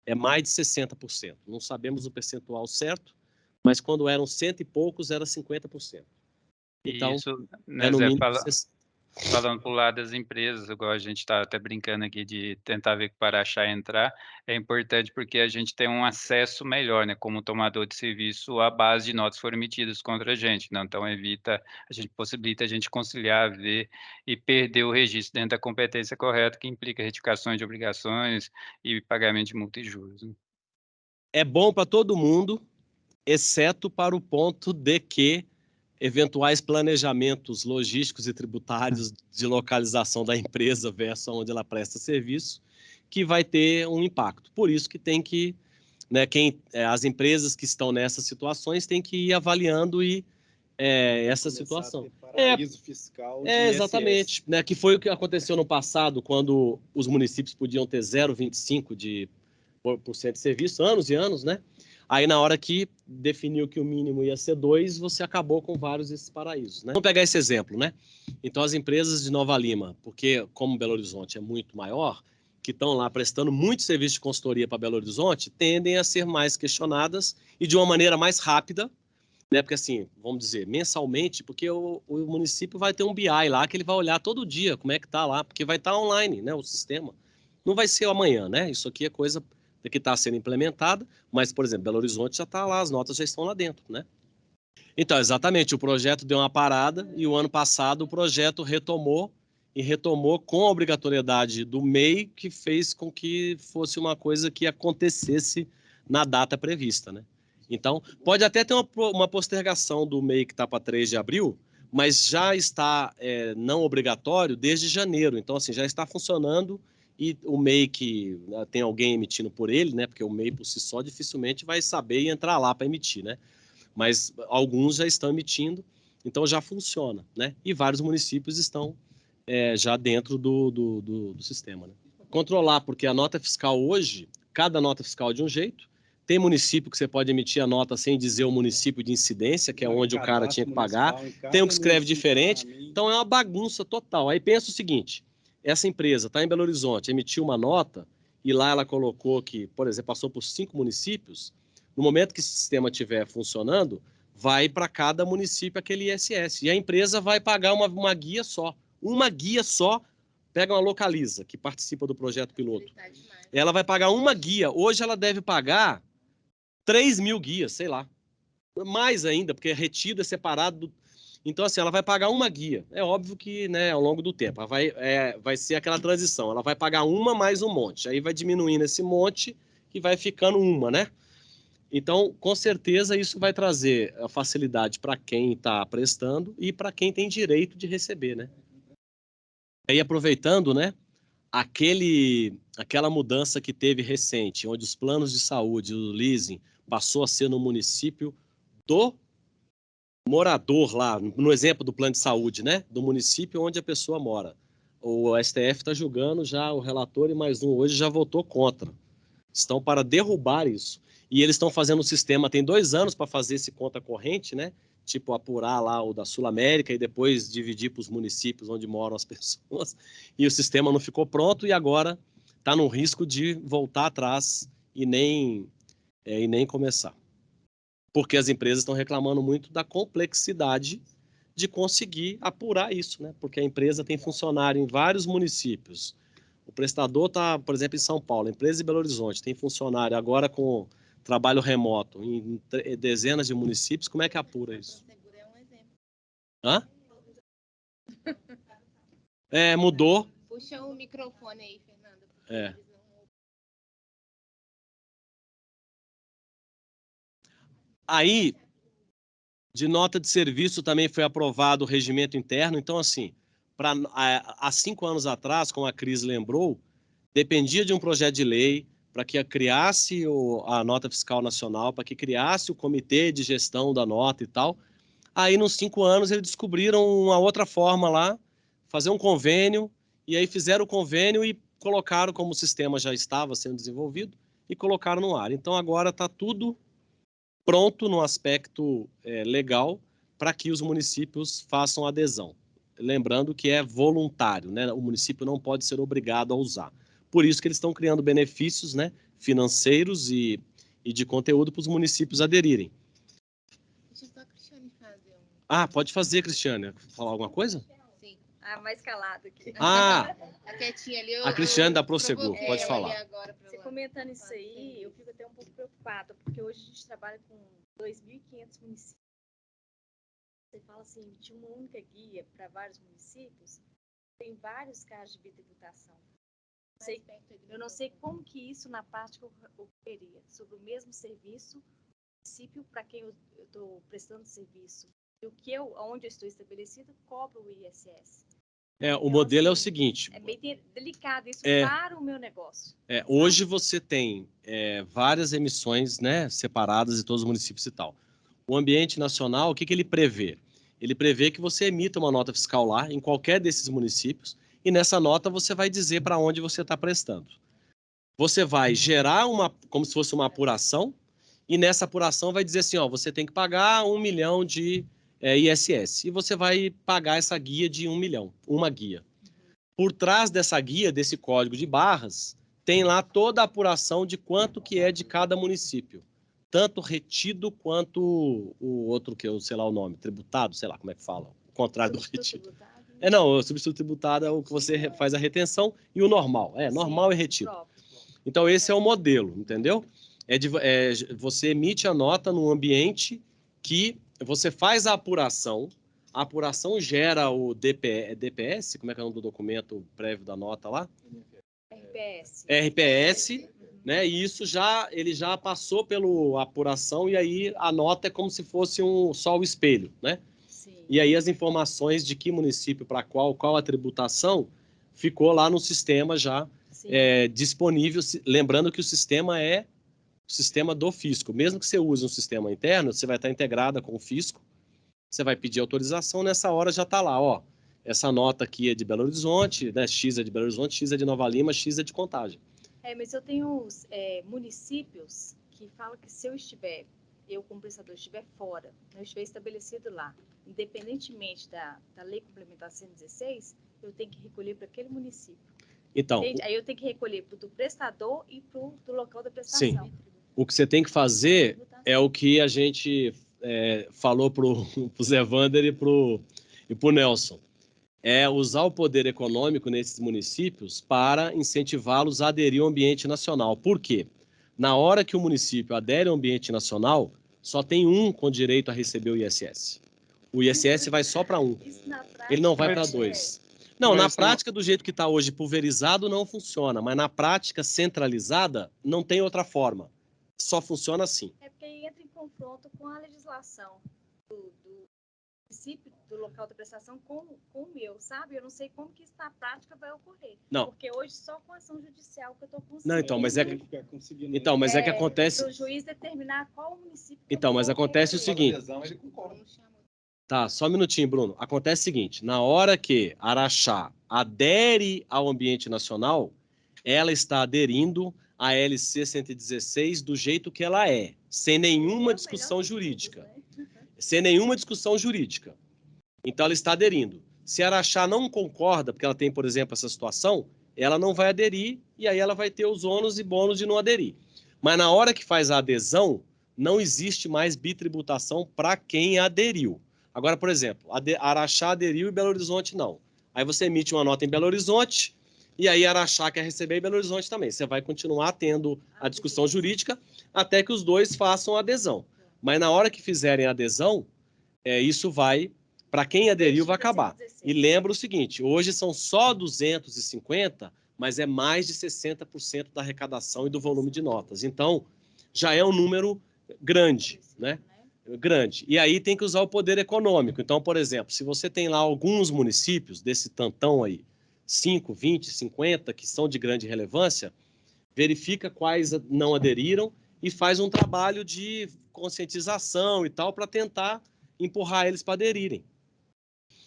É mais de 60%. Não sabemos o percentual certo, mas quando eram 100 e poucos, era 50%. Então, isso, né, no Zé, mínimo... Falando para o lado das empresas, igual a gente está até brincando aqui de tentar ver que o Paraxá entrar, é importante porque a gente tem um acesso melhor, né, como tomador de serviço, à base de notas que foram emitidas contra a gente, né? Então possibilita a gente conciliar, ver e perder o registro dentro da competência correta, que implica retificações de obrigações e pagamento de multa e juros, né? É bom para todo mundo, exceto para o ponto de que eventuais planejamentos logísticos e tributários de localização da empresa versus onde ela presta serviço, que vai ter um impacto. Por isso que tem que, né, as empresas que estão nessas situações têm que ir avaliando essa situação. Paraíso fiscal de exatamente, né, que foi o que aconteceu no passado, quando os municípios podiam ter 0,25% de serviço, anos e anos, né? Aí, na hora que definiu que o mínimo ia ser 2, você acabou com vários desses paraísos, né? Vamos pegar esse exemplo, né? Então, as empresas de Nova Lima, porque como Belo Horizonte é muito maior, que estão lá prestando muito serviço de consultoria para Belo Horizonte, tendem a ser mais questionadas e de uma maneira mais rápida, né? Porque assim, vamos dizer, mensalmente, porque o município vai ter um BI lá que ele vai olhar todo dia como é que está lá, porque vai estar online, né? O sistema. Não vai ser amanhã, né? Isso aqui é coisa que está sendo implementada, mas, por exemplo, Belo Horizonte já está lá, as notas já estão lá dentro, né? Então, exatamente, o projeto deu uma parada e o ano passado o projeto retomou com a obrigatoriedade do MEI, que fez com que fosse uma coisa que acontecesse na data prevista, né? Então, pode até ter uma postergação do MEI que está para 3 de abril, mas já está não obrigatório desde janeiro, então, assim, já está funcionando. E o MEI que tem alguém emitindo por ele, né? Porque o MEI por si só dificilmente vai saber e entrar lá para emitir, né? Mas alguns já estão emitindo, então já funciona, né? E vários municípios estão já dentro do sistema, né? Controlar, porque a nota fiscal hoje, cada nota fiscal é de um jeito. Tem município que você pode emitir a nota sem dizer o município de incidência, que é onde o cara tinha que pagar. Tem um que escreve diferente. Então é uma bagunça total. Aí pensa o seguinte: essa empresa está em Belo Horizonte, emitiu uma nota e lá ela colocou que, por exemplo, passou por 5 municípios. No momento que esse sistema estiver funcionando, vai para cada município aquele ISS. E a empresa vai pagar uma guia só. Uma guia só, pega uma Localiza, que participa do projeto piloto. Ela vai pagar uma guia. Hoje ela deve pagar 3.000 guias, sei lá. Mais ainda, porque é retido, é separado do... Então, assim, ela vai pagar uma guia. É óbvio que, né, ao longo do tempo, vai ser aquela transição. Ela vai pagar uma mais um monte. Aí vai diminuindo esse monte e vai ficando uma, né? Então, com certeza, isso vai trazer a facilidade para quem está prestando e para quem tem direito de receber, né? Aí, aproveitando, né, aquela mudança que teve recente, onde os planos de saúde, o leasing, passou a ser no município do morador lá, no exemplo do plano de saúde, né? Do município onde a pessoa mora. O STF está julgando já, o relator e mais um hoje já votou contra. Estão para derrubar isso. E eles estão fazendo um sistema, tem 2 anos para fazer esse conta corrente, né? Tipo, apurar lá o da Sul América e depois dividir para os municípios onde moram as pessoas. E o sistema não ficou pronto e agora está no risco de voltar atrás e nem começar. Porque as empresas estão reclamando muito da complexidade de conseguir apurar isso, né? Porque a empresa tem funcionário em vários municípios. O prestador está, por exemplo, em São Paulo, a empresa de Belo Horizonte tem funcionário agora com trabalho remoto em dezenas de municípios. Como é que apura isso? Hã? Mudou. Puxa o microfone aí, Fernanda. Aí, de nota de serviço também foi aprovado o regimento interno. Então, assim, há 5 anos atrás, como a Cris lembrou, dependia de um projeto de lei para que criasse a nota fiscal nacional, para que criasse o comitê de gestão da nota e tal. Aí, nos 5 anos, eles descobriram uma outra forma lá, fazer um convênio, e aí fizeram o convênio e colocaram, como o sistema já estava sendo desenvolvido, e colocaram no ar. Então, agora está tudo pronto no aspecto legal para que os municípios façam adesão. Lembrando que é voluntário, né? O município não pode ser obrigado a usar. Por isso que eles estão criando benefícios, né, financeiros e de conteúdo para os municípios aderirem. Deixa só a Cristiane fazer Pode fazer, Cristiane. Falar alguma coisa? Sim. Mais calado aqui. A quietinha ali. A Cristiane da Prosegur, pode falar. Você comentando isso aí, eu fico até um pouco preocupada, porque hoje a gente trabalha com 2.500 municípios. Você fala assim, de uma única guia para vários municípios, tem vários casos de bitributação. Eu não sei como que isso na prática ocorreria, sobre o mesmo serviço, município para quem eu estou prestando serviço, e onde eu estou estabelecido, cobra o ISS. O modelo é o seguinte. É bem delicado isso para o meu negócio. Hoje você tem várias emissões, né, separadas de todos os municípios e tal. O ambiente nacional, o que ele prevê? Ele prevê que você emita uma nota fiscal lá, em qualquer desses municípios, e nessa nota você vai dizer para onde você está prestando. Você vai gerar como se fosse uma apuração, e nessa apuração vai dizer assim, você tem que pagar 1 milhão de ISS. E você vai pagar essa guia de 1 milhão, uma guia. Por trás dessa guia, desse código de barras, tem lá toda a apuração de quanto que é de cada município. Tanto retido quanto o outro que eu sei lá o nome, tributado, sei lá como é que fala. O contrário do retido. O substituto tributado é o que você faz a retenção e o normal. Normal e retido. Então, esse é o modelo, entendeu? Você emite a nota num ambiente que você faz a apuração gera o DPS, como é que é o nome do documento prévio da nota lá? RPS, né? E isso ele já passou pela apuração e aí a nota é como se fosse só o espelho, né? Sim. E aí as informações de que município para qual a tributação ficou lá no sistema já disponível, lembrando que o sistema é o sistema do fisco. Mesmo que você use um sistema interno, você vai estar integrada com o fisco, você vai pedir autorização, nessa hora já está lá, essa nota aqui é de Belo Horizonte, né? X é de Belo Horizonte, X é de Nova Lima, X é de Contagem. Mas eu tenho municípios que falam que se eu como prestador estiver fora, eu estiver estabelecido lá, independentemente da lei complementar 116, eu tenho que recolher para aquele município. Então, aí eu tenho que recolher para o do prestador e para o do local da prestação. Sim. O que você tem que fazer é o que a gente falou para o Zé Wander e para o Nelson. É usar o poder econômico nesses municípios para incentivá-los a aderir ao ambiente nacional. Por quê? Na hora que o município adere ao ambiente nacional, só tem um com direito a receber o ISS. O ISS vai só para um. Ele não vai para 2. Não, na prática, do jeito que está hoje, pulverizado, não funciona. Mas na prática, centralizada, não tem outra forma. Só funciona assim. É porque entra em confronto com a legislação do município do local da prestação com o meu, sabe? Eu não sei como que isso na prática vai ocorrer. Não. Porque hoje só com ação judicial que eu estou conseguindo. Não, então, mas é que... Então, mas é que acontece... O juiz determinar qual município... Então, mas acontece o seguinte... Tá, só um minutinho, Bruno. Acontece o seguinte, na hora que Araxá adere ao ambiente nacional, ela está aderindo à LC 116 do jeito que ela é, sem nenhuma discussão jurídica. Sem nenhuma discussão jurídica. Então, ela está aderindo. Se a Araxá não concorda, porque ela tem, por exemplo, essa situação, ela não vai aderir e aí ela vai ter os ônus e bônus de não aderir. Mas na hora que faz a adesão, não existe mais bitributação para quem aderiu. Agora, por exemplo, a Araxá aderiu e Belo Horizonte não. Aí você emite uma nota em Belo Horizonte e aí a Araxá quer receber em Belo Horizonte também. Você vai continuar tendo a discussão jurídica até que os dois façam a adesão. Mas na hora que fizerem a adesão, isso vai, para quem aderiu, vai acabar. E lembra o seguinte, hoje são só 250, mas é mais de 60% da arrecadação e do volume de notas. Então, já é um número grande, né? Grande. E aí tem que usar o poder econômico. Então, por exemplo, se você tem lá alguns municípios desse tantão aí, 5, 20, 50, que são de grande relevância, verifica quais não aderiram e faz um trabalho de conscientização e tal para tentar empurrar eles para aderirem.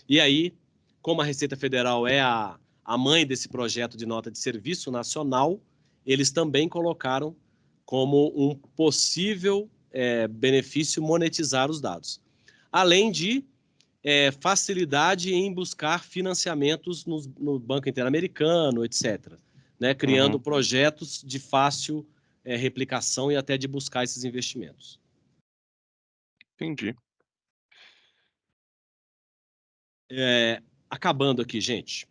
E aí, como a Receita Federal é a mãe desse projeto de nota de serviço nacional, eles também colocaram como um possível benefício monetizar os dados. Além de facilidade em buscar financiamentos no Banco Interamericano, etc., né, criando projetos de fácil replicação e até de buscar esses investimentos. Entendi. Acabando aqui, gente.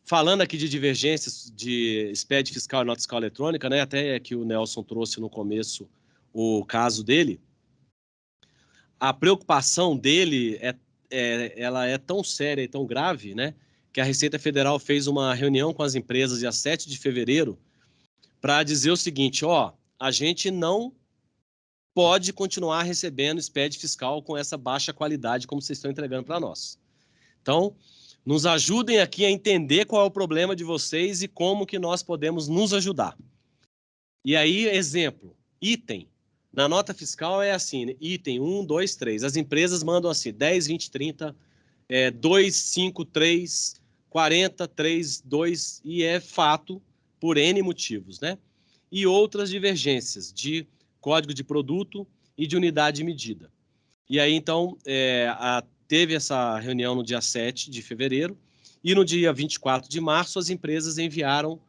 Falando aqui de divergências de SPED fiscal e nota fiscal eletrônica, né, até que o Nelson trouxe no começo o caso dele, a preocupação dele ela é tão séria e tão grave, né, que a Receita Federal fez uma reunião com as empresas dia 7 de fevereiro para dizer o seguinte, a gente não pode continuar recebendo SPED fiscal com essa baixa qualidade como vocês estão entregando para nós. Então, nos ajudem aqui a entender qual é o problema de vocês e como que nós podemos nos ajudar. E aí, exemplo, item. Na nota fiscal é assim, item 1, 2, 3. As empresas mandam assim, 10, 20, 30, 2, 5, 3, 40, 3, 2, e é fato por N motivos, né? E outras divergências de código de produto e de unidade de medida. E aí, então, teve essa reunião no dia 7 de fevereiro e no dia 24 de março as empresas enviaram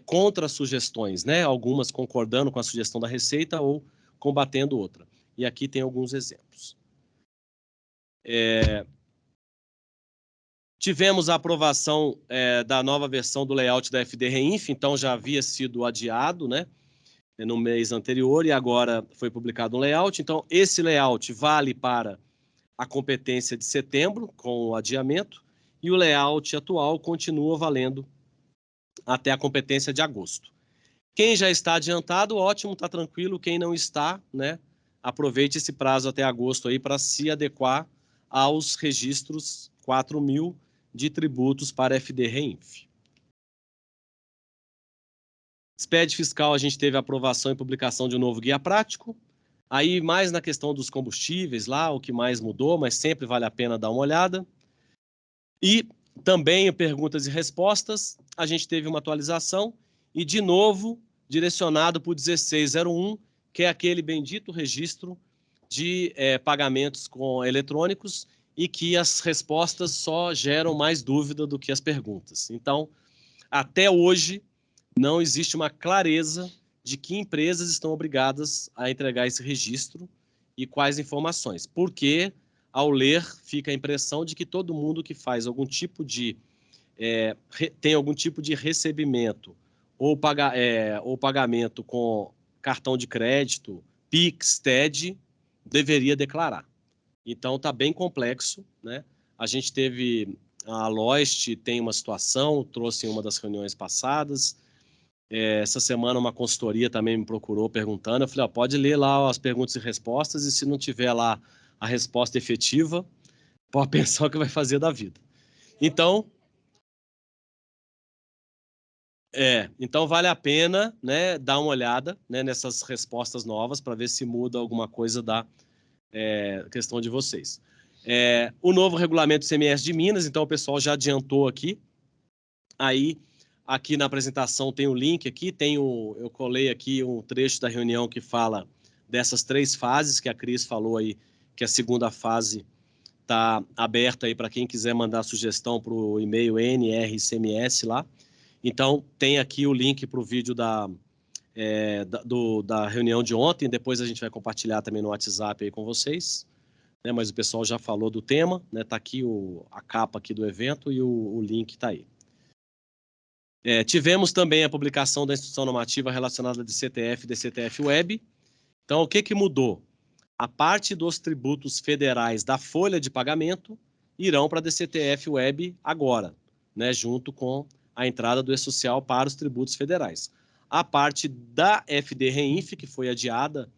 contra-sugestões, né? Algumas concordando com a sugestão da Receita ou combatendo outra. E aqui tem alguns exemplos. Tivemos a aprovação da nova versão do layout da FD-Reinf, então já havia sido adiado, né? No mês anterior e agora foi publicado um layout. Então, esse layout vale para a competência de setembro, com o adiamento, e o layout atual continua valendo até a competência de agosto. Quem já está adiantado, ótimo, está tranquilo. Quem não está, né, aproveite esse prazo até agosto aí para se adequar aos registros 4.000 de tributos para FD-Reinf. SPED fiscal, a gente teve a aprovação e publicação de um novo guia prático. Aí, mais na questão dos combustíveis, lá, o que mais mudou, mas sempre vale a pena dar uma olhada. E também perguntas e respostas, a gente teve uma atualização e, de novo, direcionado para o 1601, que é aquele bendito registro de pagamentos eletrônicos e que as respostas só geram mais dúvida do que as perguntas. Então, até hoje, não existe uma clareza de que empresas estão obrigadas a entregar esse registro e quais informações. Porque, ao ler, fica a impressão de que todo mundo que faz algum tipo de... tem algum tipo de recebimento ou pagamento com cartão de crédito, Pix, TED, deveria declarar. Então, está bem complexo, né? A gente teve... A Loist tem uma situação, trouxe em uma das reuniões passadas. Essa semana uma consultoria também me procurou perguntando. Eu falei, pode ler lá as perguntas e respostas e se não tiver lá a resposta efetiva para a pensão que vai fazer da vida. Então, então vale a pena, né, dar uma olhada, né, nessas respostas novas para ver se muda alguma coisa da questão de vocês. O novo regulamento do CMS de Minas, então o pessoal já adiantou aqui. Aí, aqui na apresentação tem o link aqui, eu colei aqui um trecho da reunião que fala dessas 3 fases que a Cris falou aí, que a segunda fase está aberta aí para quem quiser mandar sugestão para o e-mail NRCMS lá. Então, tem aqui o link para o vídeo da reunião de ontem, depois a gente vai compartilhar também no WhatsApp aí com vocês, né? Mas o pessoal já falou do tema, né? Tá aqui a capa aqui do evento e o link está aí. Tivemos também a publicação da instrução normativa relacionada de CTF e DCTF Web. Então, o que mudou? A parte dos tributos federais da folha de pagamento irão para a DCTF Web agora, né? Junto com a entrada do E-Social para os tributos federais. A parte da FD-REINF, que foi adiada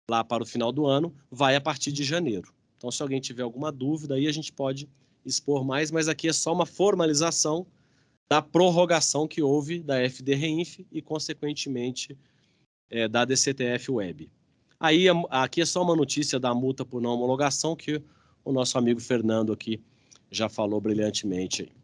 lá para o final do ano, vai a partir de janeiro. Então, se alguém tiver alguma dúvida, aí a gente pode expor mais, mas aqui é só uma formalização da prorrogação que houve da FD-REINF e, consequentemente, da DCTF Web. Aí, aqui é só uma notícia da multa por não homologação, que o nosso amigo Fernando aqui já falou brilhantemente aí.